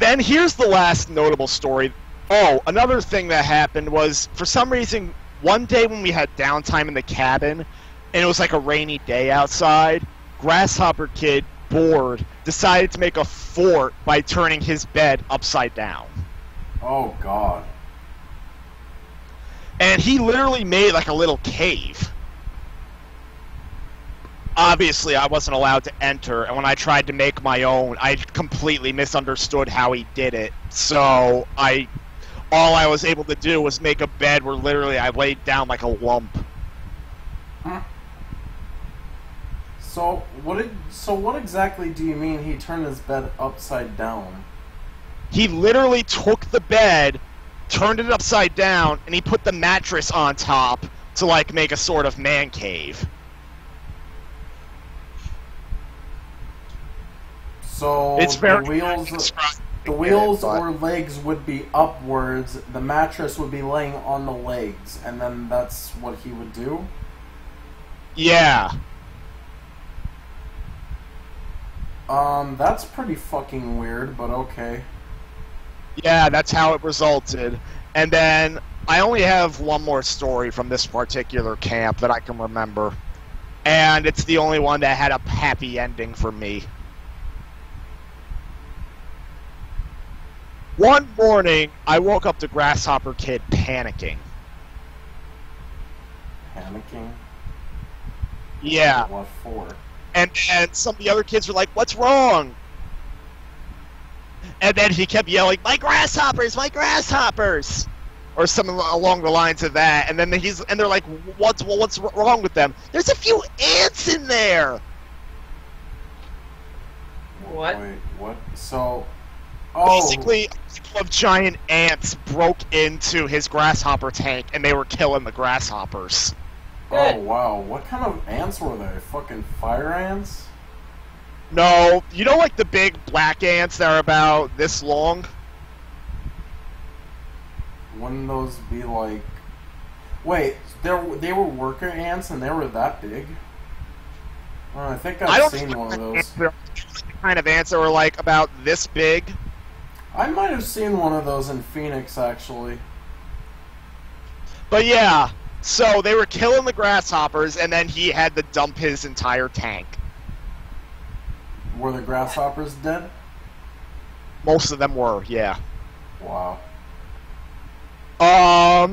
then here's the last notable story. Oh, another thing that happened was, for some reason, one day when we had downtime in the cabin, and it was like a rainy day outside, Grasshopper Kid, bored, decided to make a fort by turning his bed upside down. Oh god. And he literally made like a little cave. obviously I wasn't allowed to enter, and when I tried to make my own, I completely misunderstood how he did it. So all I was able to do was make a bed where literally I laid down like a lump. So what exactly do you mean he turned his bed upside down? He literally took the bed, turned it upside down, and he put the mattress on top to like make a sort of man cave. So It's very the wheels or legs would be upwards, the mattress would be laying on the legs, and then that's what he would do? Yeah. That's pretty fucking weird, but okay. Yeah, that's how it resulted. And then I only have one more story from this particular camp that I can remember. And it's the only one that had a happy ending for me. One morning, I woke up to Grasshopper Kid panicking. Panicking? Yeah. What for? And some of the other kids were like, "What's wrong?" And then he kept yelling, "My grasshoppers! My grasshoppers!" Or something along the lines of that. And then they're like, "What's wrong with them?" "There's a few ants in there." What? Wait, what? So, Basically, a couple of giant ants broke into his grasshopper tank, and they were killing the grasshoppers. Oh wow, what kind of ants were they? Fucking fire ants? No, you know like the big black ants that are about this long? Wouldn't those be like... Wait, they were worker ants and they were that big? Oh, I think I've seen one of those. They're the kind of ants that were like about this big. I might have seen one of those in Phoenix, actually. But yeah, so they were killing the grasshoppers, and then he had to dump his entire tank. Were the grasshoppers dead? Most of them were, yeah. Wow. How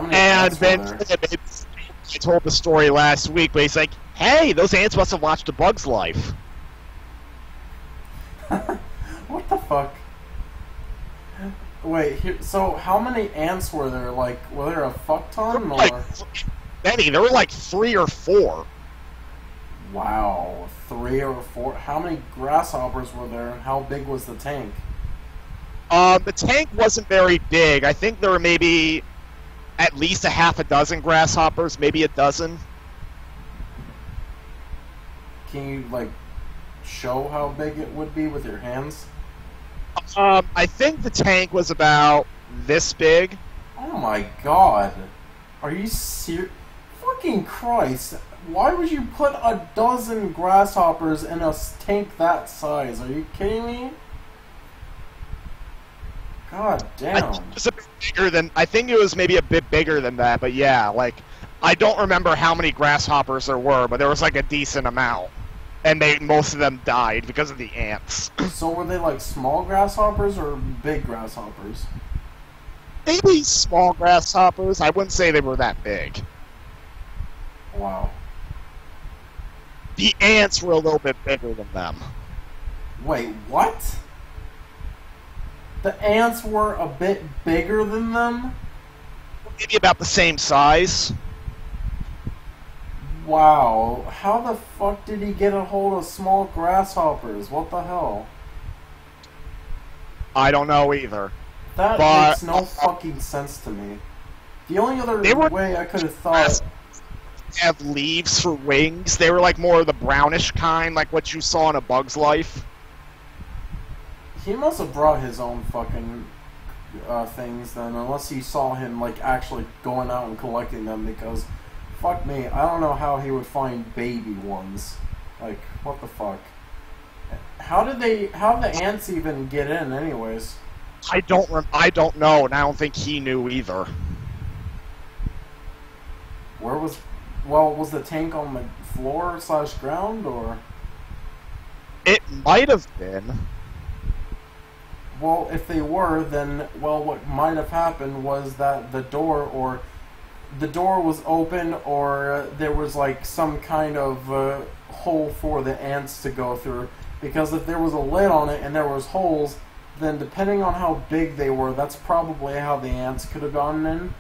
many and ants were then there? I told the story last week, but he's like, "Hey, those ants must have watched A Bug's Life." What the fuck? Wait, so how many ants were there? Like, were there a fuck ton, or...? Like, many. There were like 3 or 4. Wow, 3 or 4? How many grasshoppers were there, and how big was the tank? The tank wasn't very big. I think there were maybe at least a half a dozen grasshoppers, maybe a dozen. Can you, like, show how big it would be with your hands? I think the tank was about this big. Oh my god. Are you serious? Fucking Christ. Why would you put a dozen grasshoppers in a tank that size? Are you kidding me? God damn. I think it was maybe a bit bigger than that, but yeah, like, I don't remember how many grasshoppers there were, but there was like a decent amount. And most of them died because of the ants. So were they like small grasshoppers or big grasshoppers? Maybe small grasshoppers. I wouldn't say they were that big. Wow. The ants were a little bit bigger than them. Wait, what? The ants were a bit bigger than them? Maybe about the same size. Wow. How the fuck did he get a hold of small grasshoppers? What the hell? I don't know either. That makes no fucking sense to me. The only other way I could have thought... Have leaves for wings. They were like more of the brownish kind, like what you saw in A Bug's Life. He must have brought his own fucking things then, unless he saw him like actually going out and collecting them, because fuck me, I don't know how he would find baby ones. Like, what the fuck? How did the ants even get in anyways? I don't know, and I don't think he knew either. Was the tank on the floor / ground, or? It might have been. Well, if they were, then, well, what might have happened was that the door, or the door was open or there was like some kind of hole for the ants to go through. Because if there was a lid on it and there was holes, then depending on how big they were, that's probably how the ants could have gotten in.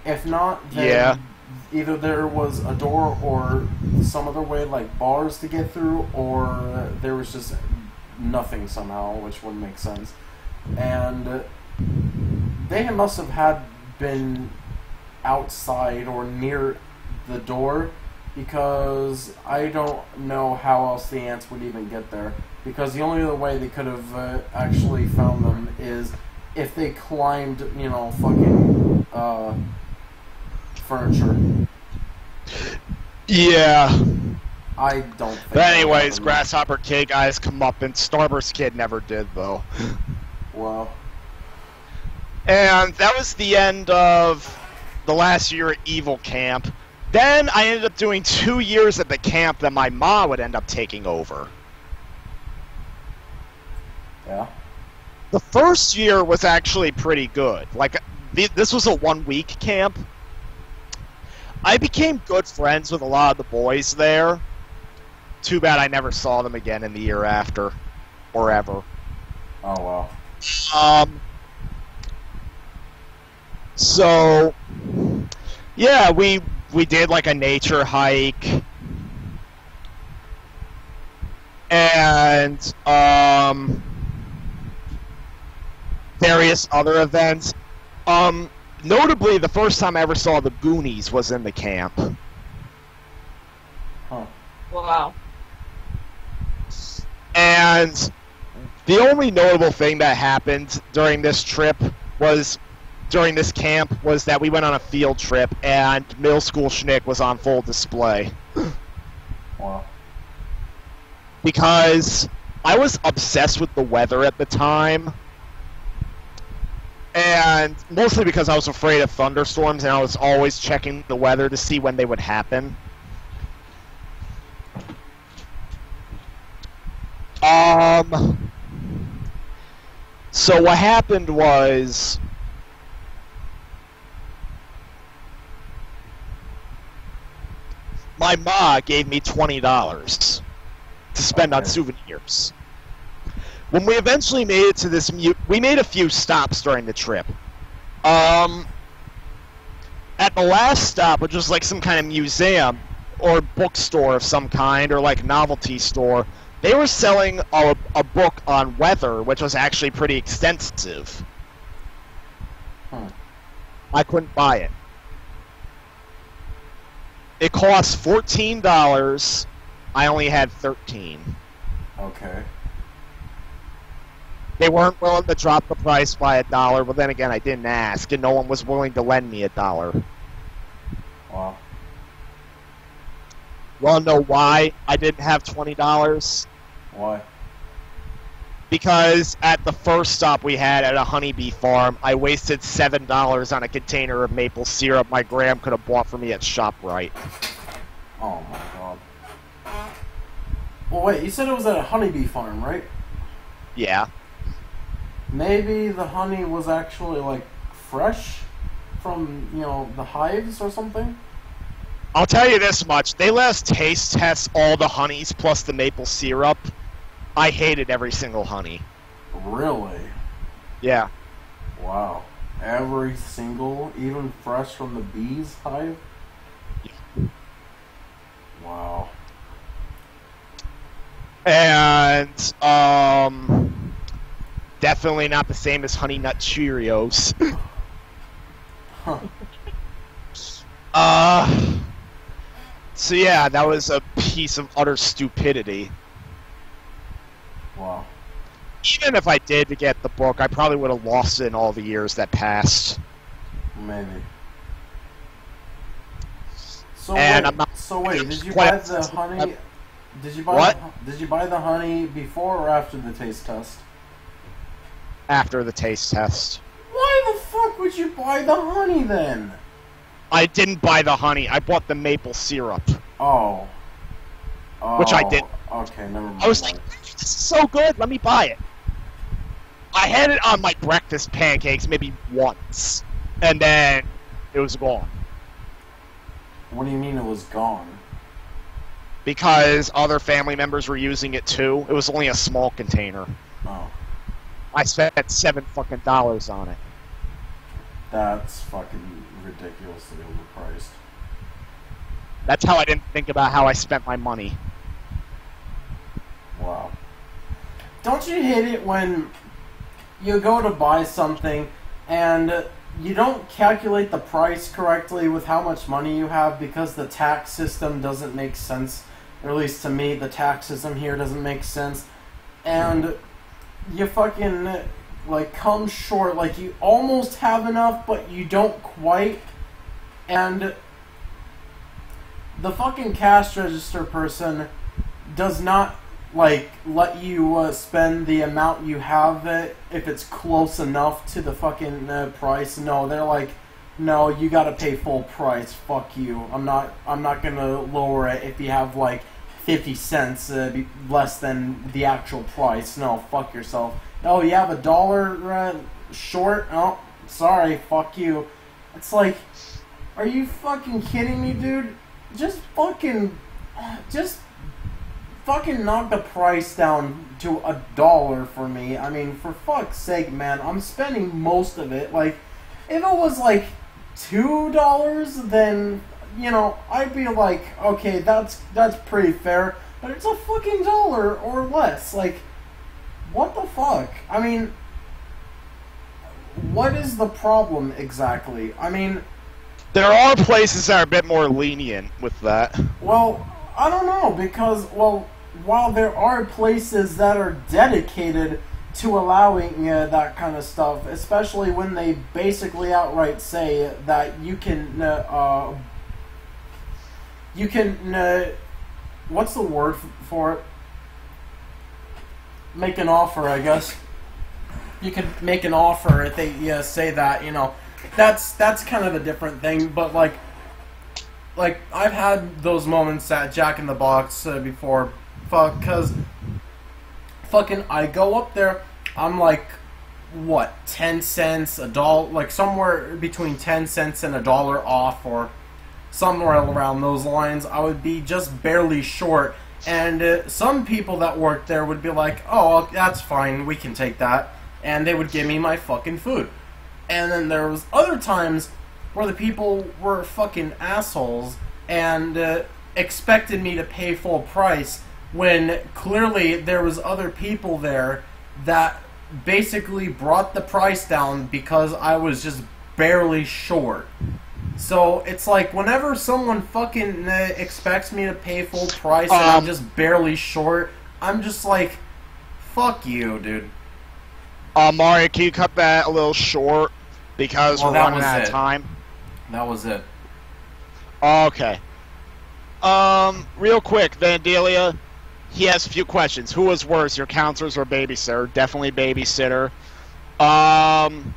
If not, then either there was a door or some other way, like bars to get through, or there was just nothing somehow, which wouldn't make sense. And they must have had been outside or near the door, because I don't know how else the ants would even get there. Because the only other way they could have actually found them is if they climbed, you know, fucking furniture. Yeah. I don't think. But anyways, Grasshopper Kid guys come up, and Starburst Kid never did, though. Well. And that was the end of the last year at Evil Camp. Then I ended up doing 2 years at the camp that my mom would end up taking over. Yeah. The first year was actually pretty good. Like, this was a 1 week camp. I became good friends with a lot of the boys there. Too bad I never saw them again in the year after. Or ever. Oh, wow. So, yeah, we did like a nature hike. And, various other events. Notably, the first time I ever saw the Goonies was in the camp. Huh. Wow. And the only notable thing that happened during this trip was, during this camp, was that we went on a field trip and middle school schnick was on full display. Wow. Because I was obsessed with the weather at the time. And mostly because I was afraid of thunderstorms, and I was always checking the weather to see when they would happen. So what happened was, my ma gave me $20 to spend on souvenirs. When we eventually made it to this, we made a few stops during the trip. At the last stop, which was like some kind of museum or bookstore of some kind, or like novelty store, they were selling a book on weather, which was actually pretty extensive. I couldn't buy it. It cost $14. I only had $13. Okay. They weren't willing to drop the price by $1, but then again, I didn't ask, and no one was willing to lend me $1. Wow. Wanna know why I didn't have $20? Why? Because at the first stop we had at a honeybee farm, I wasted $7 on a container of maple syrup my gram could have bought for me at ShopRite. Oh my god. Well, wait, you said it was at a honeybee farm, right? Yeah. Maybe the honey was actually, like, fresh from, you know, the hives or something? I'll tell you this much. They let us taste test all the honeys plus the maple syrup. I hated every single honey. Really? Yeah. Wow. Every single, even fresh from the bees' hive? Yeah. Wow. And, definitely not the same as Honey Nut Cheerios. Huh. So yeah, that was a piece of utter stupidity. Wow. Even if I did get the book, I probably would have lost it in all the years that passed. Maybe. So And wait, I'm not did you buy the honey? Did you buy What? Did you buy the honey before or after the taste test? After the taste test. Why the fuck would you buy the honey then? I didn't buy the honey. I bought the maple syrup. Oh. Which I did. Okay, never mind. I was like, this is so good, let me buy it. I had it on my breakfast pancakes maybe once, and then it was gone. What do you mean it was gone? Because other family members were using it too. It was only a small container. Oh. I spent $7 fucking on it. That's fucking ridiculously overpriced. That's how I didn't think about how I spent my money. Wow. Don't you hate it when you go to buy something and you don't calculate the price correctly with how much money you have because the tax system doesn't make sense? Or at least to me, the tax system here doesn't make sense. And you fucking, like, come short. Like, you almost have enough, but you don't quite. And the fucking cash register person does not, like, let you spend the amount you have if it's close enough to the fucking price. No, they're like, no, you gotta pay full price. Fuck you. I'm not gonna lower it if you have, like, 50 cents less than the actual price. No, fuck yourself. Oh, you have $1 short? Oh, sorry, fuck you. It's like, are you fucking kidding me, dude? Just fucking knock the price down to $1 for me. I mean, for fuck's sake, man, I'm spending most of it. Like, if it was like $2, then, you know, I'd be like, okay, that's pretty fair. But it's a fucking $1 or less. Like, what the fuck? I mean, what is the problem exactly? I mean, there are places that are a bit more lenient with that. Well, I don't know, because, well, while there are places that are dedicated to allowing that kind of stuff, especially when they basically outright say that you can, what's the word for it? Make an offer, I guess. You can make an offer if they say that, you know. That's kind of a different thing, but like I've had those moments at Jack in the Box before, because fucking I go up there, I'm like, what, 10 cents, $1, like somewhere between 10 cents and $1 off, or somewhere around those lines. I would be just barely short, and some people that work there would be like, oh, that's fine, we can take that, and they would give me my fucking food. And then there was other times where the people were fucking assholes and expected me to pay full price when clearly there was other people there that basically brought the price down because I was just barely short. So it's like whenever someone fucking expects me to pay full price and I'm just barely short, I'm just like, fuck you, dude. Mario, can you cut that a little short? Because we're running out of time. That was it. Okay. Real quick, Vandalia, he has a few questions. Who was worse, your counselors or babysitter? Definitely babysitter. And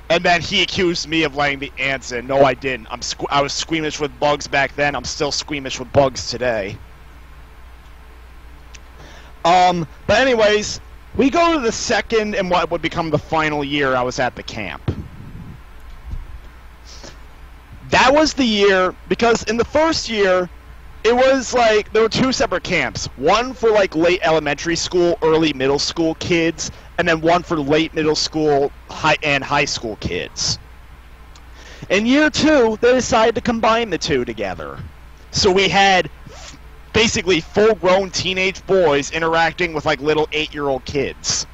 then he accused me of letting the ants in. No, I didn't. I was squeamish with bugs back then. I'm still squeamish with bugs today. But anyways, we go to the second and what would become the final year I was at the camp. That was the year, because in the first year, it was like, there were two separate camps. One for like late elementary school, early middle school kids, and then one for late middle school and high school kids. In year two, they decided to combine the two together. So we had basically full-grown teenage boys interacting with like little 8-year-old kids.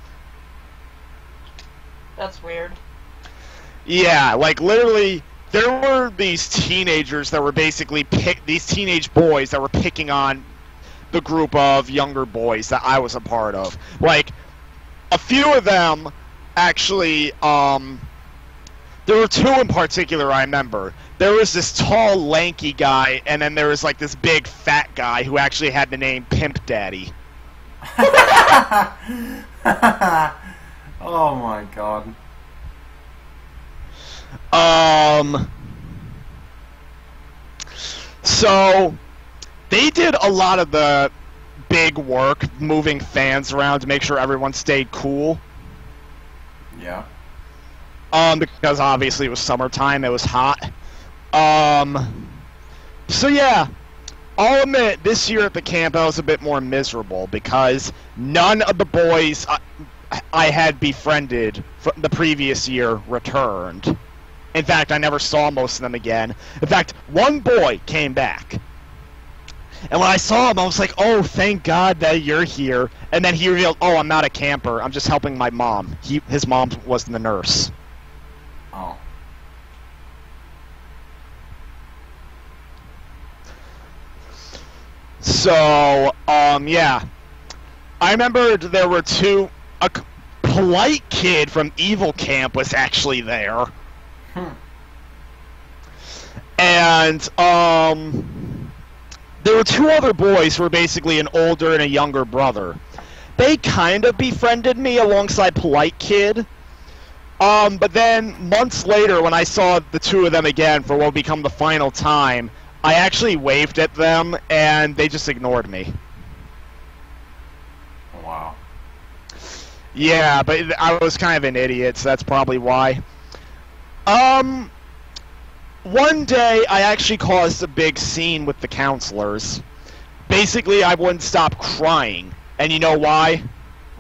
That's weird. Yeah, like literally, there were these teenagers that were basically these teenage boys that were picking on the group of younger boys that I was a part of. Like, a few of them actually, there were two in particular I remember. There was this tall, lanky guy, and then there was like this big, fat guy who actually had the name Pimp Daddy. Oh my god. So, they did a lot of the big work, moving fans around to make sure everyone stayed cool. Yeah. Because obviously it was summertime, it was hot. So yeah, I'll admit this year at the camp I was a bit more miserable because none of the boys I had befriended from the previous year returned. In fact, I never saw most of them again. In fact, one boy came back. And when I saw him, I was like, oh, thank God that you're here. And then he revealed, oh, I'm not a camper. I'm just helping my mom. His mom was the nurse. Oh. So, yeah. I remember there were two... A polite kid from Evil Camp was actually there. And, there were two other boys who were basically an older and a younger brother. They kind of befriended me alongside Polite Kid. But then, months later, when I saw the two of them again for what would become the final time, I actually waved at them, and they just ignored me. Wow. Yeah, but I was kind of an idiot, so that's probably why. One day, I actually caused a big scene with the counselors. Basically, I wouldn't stop crying. And you know why?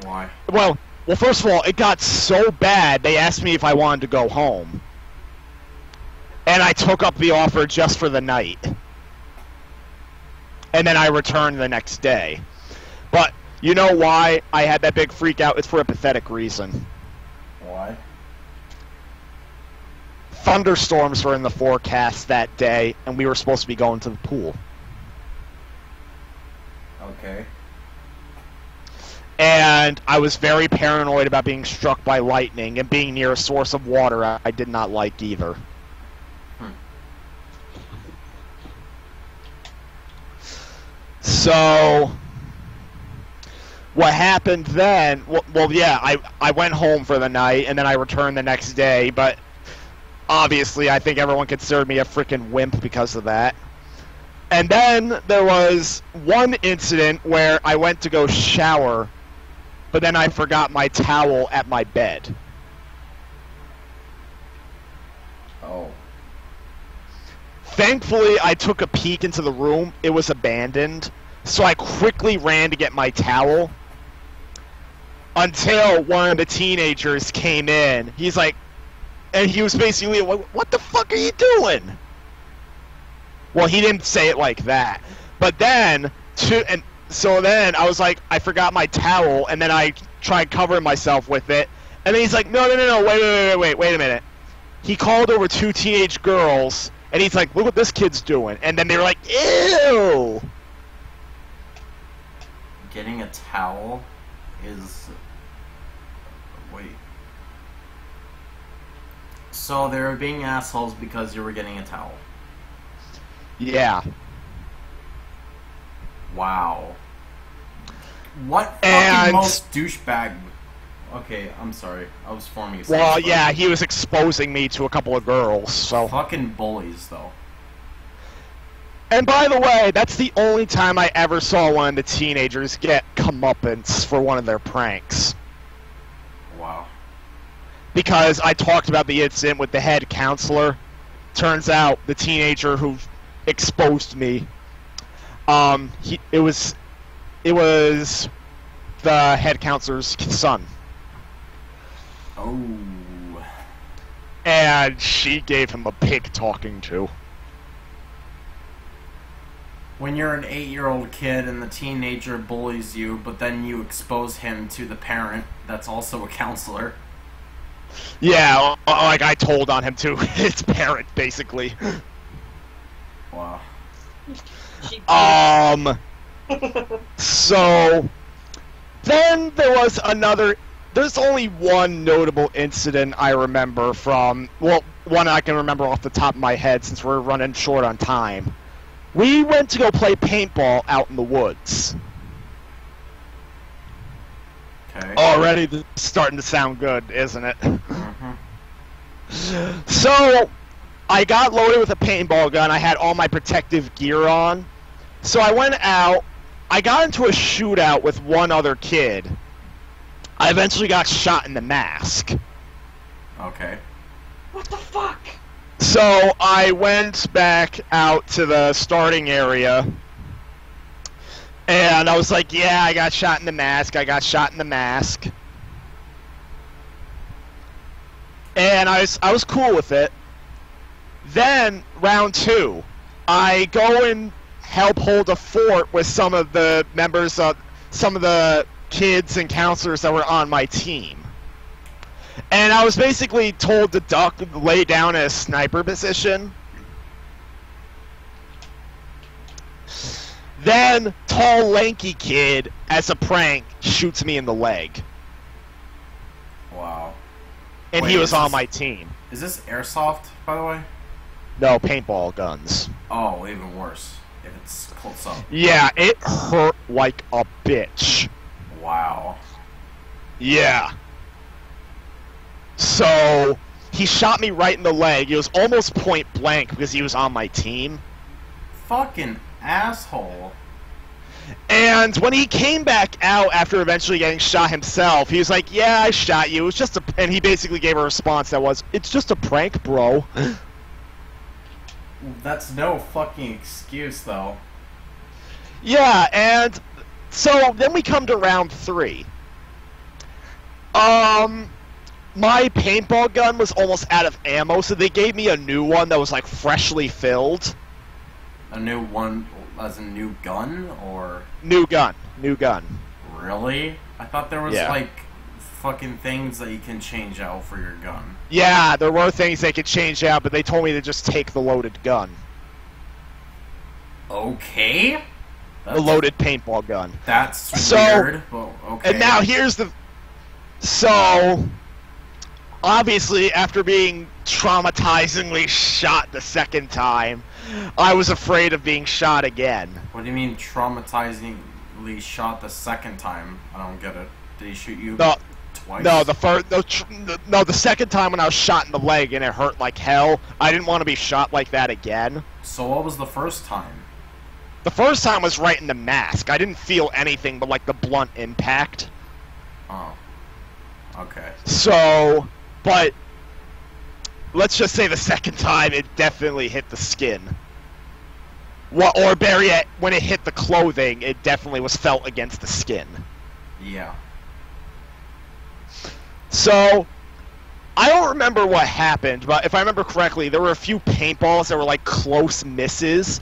Why? Well, first of all, it got so bad, they asked me if I wanted to go home. And I took up the offer just for the night. And then I returned the next day. But you know why I had that big freak out? It's for a pathetic reason. Why? Thunderstorms were in the forecast that day, and we were supposed to be going to the pool. Okay. And I was very paranoid about being struck by lightning, and being near a source of water I did not like either. So, what happened then, well, yeah, I went home for the night, and then I returned the next day, but obviously I think everyone considered me a freaking wimp because of that. And then there was one incident where I went to go shower, but then I forgot my towel at my bed. Oh. Thankfully, I took a peek into the room. It was abandoned. So I quickly ran to get my towel until one of the teenagers came in. He's like, and he was basically, what the fuck are you doing? Well, he didn't say it like that. But then, so then I was like, I forgot my towel, and then I tried covering myself with it. And then he's like, no, wait a minute. He called over two teenage girls, and he's like, look what this kid's doing. And then they were like, ew! Getting a towel is... Wait. So they were being assholes because you were getting a towel. Yeah. Wow. What fucking most douchebag... Okay, I'm sorry. I was forming a Well, sentence, yeah, he was exposing me to a couple of girls, so... Fucking bullies, though. And by the way, that's the only time I ever saw one of the teenagers get comeuppance for one of their pranks. Wow. Because I talked about the incident with the head counselor. Turns out the teenager who exposed me, it was the head counselor's son. Oh. And she gave him a pig talking to. When you're an 8-year-old kid and the teenager bullies you, but then you expose him to the parent that's also a counselor. Yeah, like I told on him to his parent, basically. Wow. So then there was another. There's only one notable incident I remember from. Well, one I can remember off the top of my head since we're running short on time. We went to go play paintball out in the woods. Okay. Already this is starting to sound good, isn't it? Mm-hmm. So, I got loaded with a paintball gun. I had all my protective gear on. So I went out. I got into a shootout with one other kid. I eventually got shot in the mask. Okay. What the fuck? So I went back out to the starting area, and I was like, yeah, I got shot in the mask, And I was cool with it. Then, round 2, I go and help hold a fort with some of the members of, some of the kids and counselors that were on my team. And I was basically told to duck, lay down in a sniper position. Then, tall, lanky kid, as a prank, shoots me in the leg. Wow. And Wait, he was is on this- my team. Is this airsoft, by the way? No, paintball guns. Oh, even worse. If it's close up. Yeah, it hurt like a bitch. Wow. Yeah. So, he shot me right in the leg. It was almost point blank because he was on my team. Fucking asshole. And when he came back out after eventually getting shot himself, he was like, yeah, I shot you. It was just a... And he basically gave a response that was, it's just a prank, bro. That's no fucking excuse, though. Yeah, and so then we come to round 3. My paintball gun was almost out of ammo, so they gave me a new one that was like freshly filled. A new one as a new gun, or... New gun. Really? I thought there was, Yeah. like, fucking things that you can change out for your gun. Yeah, there were things they could change out, but they told me to just take the loaded gun. Okay? The loaded paintball gun. That's So- weird, but okay. And now here's the... So, obviously, after being traumatizingly shot the second time, I was afraid of being shot again. What do you mean traumatizingly shot the second time? I don't get it. Did he shoot you No, twice? no, the second time when I was shot in the leg and it hurt like hell, I didn't want to be shot like that again. So what was the first time? The first time was right in the mask. I didn't feel anything but like the blunt impact. Oh. Okay. So, but let's just say the second time it definitely hit the skin. Or better yet, when it hit the clothing, it definitely was felt against the skin. Yeah. So, I don't remember what happened, but if I remember correctly, there were a few paintballs that were like close misses.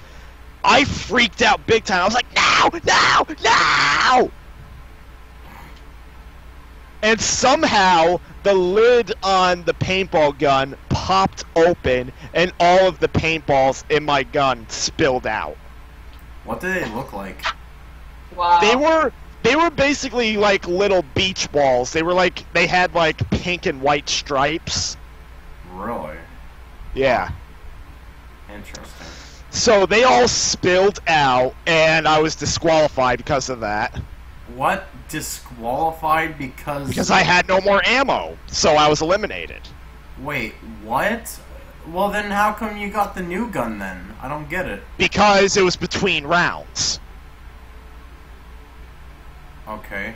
I freaked out big time. I was like, no! And somehow, the lid on the paintball gun popped open, and all of the paintballs in my gun spilled out. What did they look like? Wow. They were basically like little beach balls. They were like, they had like pink and white stripes. Really? Yeah. Interesting. So they all spilled out, and I was disqualified because of that. What? Disqualified because... Because I had no more ammo, so I was eliminated. Wait, what? Well, then how come you got the new gun then? I don't get it. Because it was between rounds. Okay.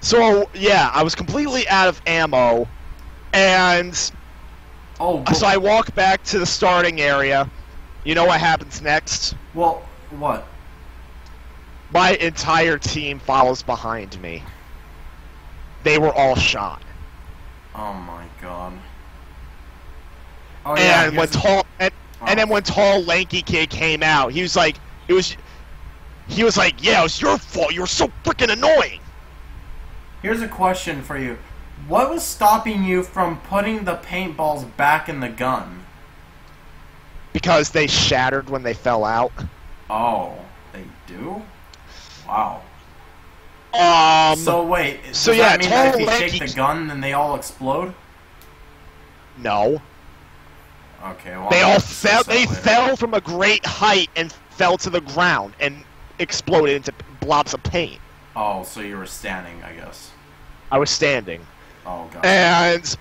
So, yeah, I was completely out of ammo, and Oh, so I walk back to the starting area. You know what happens next? well, what? My entire team follows behind me. They were all shot. Oh my god. Oh yeah, And when here's- tall and then when tall lanky kid came out, he was like, yeah, it was your fault. You were so freaking annoying. Here's a question for you. What was stopping you from putting the paintballs back in the gun? Because they shattered when they fell out. Oh, they do? Wow. So wait, does so yeah, that mean that if tall you lanky- shake the gun, then they all explode? No. Okay, well... They I'll all discuss fell. that They later. fell from a great height and fell to the ground and exploded into blobs of paint. Oh, so you were standing, I guess. I was standing, Oh, god. and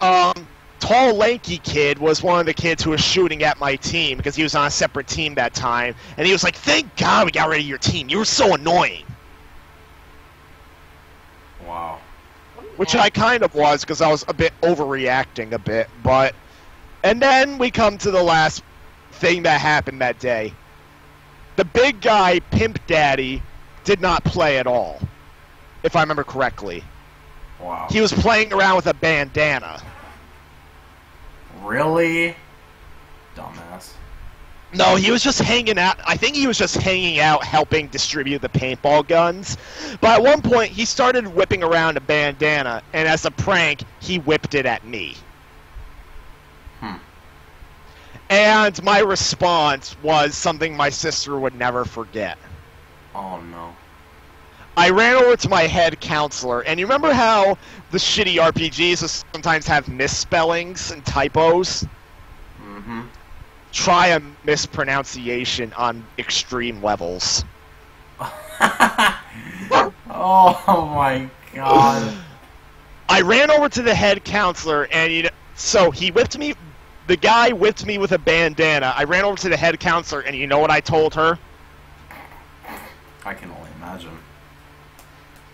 tall lanky kid was one of the kids who was shooting at my team because he was on a separate team that time, and he was like, "Thank God we got rid of your team. You were so annoying." Wow. Which I kind of was because I was a bit overreacting a bit, but And then we come to the last thing that happened that day. The big guy, Pimp Daddy, did not play at all, if I remember correctly. Wow. He was playing around with a bandana. Really? Dumbass. No, he was just hanging out. I think he was just hanging out helping distribute the paintball guns. But at one point, he started whipping around a bandana, and as a prank, he whipped it at me. And my response was something my sister would never forget. Oh, no. I ran over to my head counselor, and you remember how the shitty RPGs sometimes have misspellings and typos? Mm-hmm. Try a mispronunciation on extreme levels. Oh my god. I ran over to the head counselor, and so he whipped me. The guy whipped me with a bandana. I ran over to the head counselor, and you know what I told her? I can only imagine.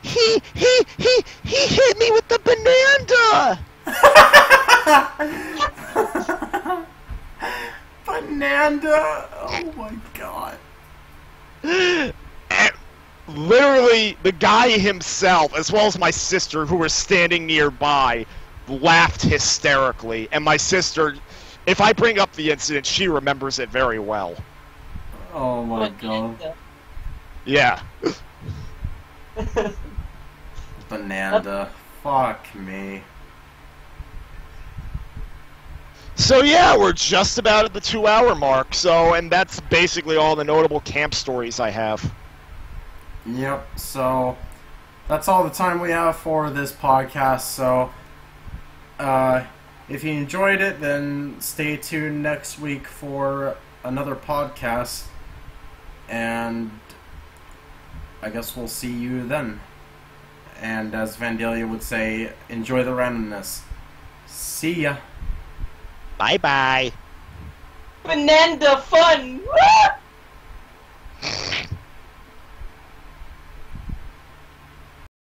He hit me with the banana! Banana! Oh my god. And literally, the guy himself, as well as my sister, who were standing nearby, laughed hysterically. And my sister, if I bring up the incident, she remembers it very well. Oh my god. Yeah. Banana. Fuck me. So yeah, we're just about at the 2-hour mark, and that's basically all the notable camp stories I have. Yep, so that's all the time we have for this podcast, so if you enjoyed it, then stay tuned next week for another podcast, and I guess we'll see you then. And as Vandalia would say, enjoy the randomness. See ya. Bye-bye. Banana fun! Woo!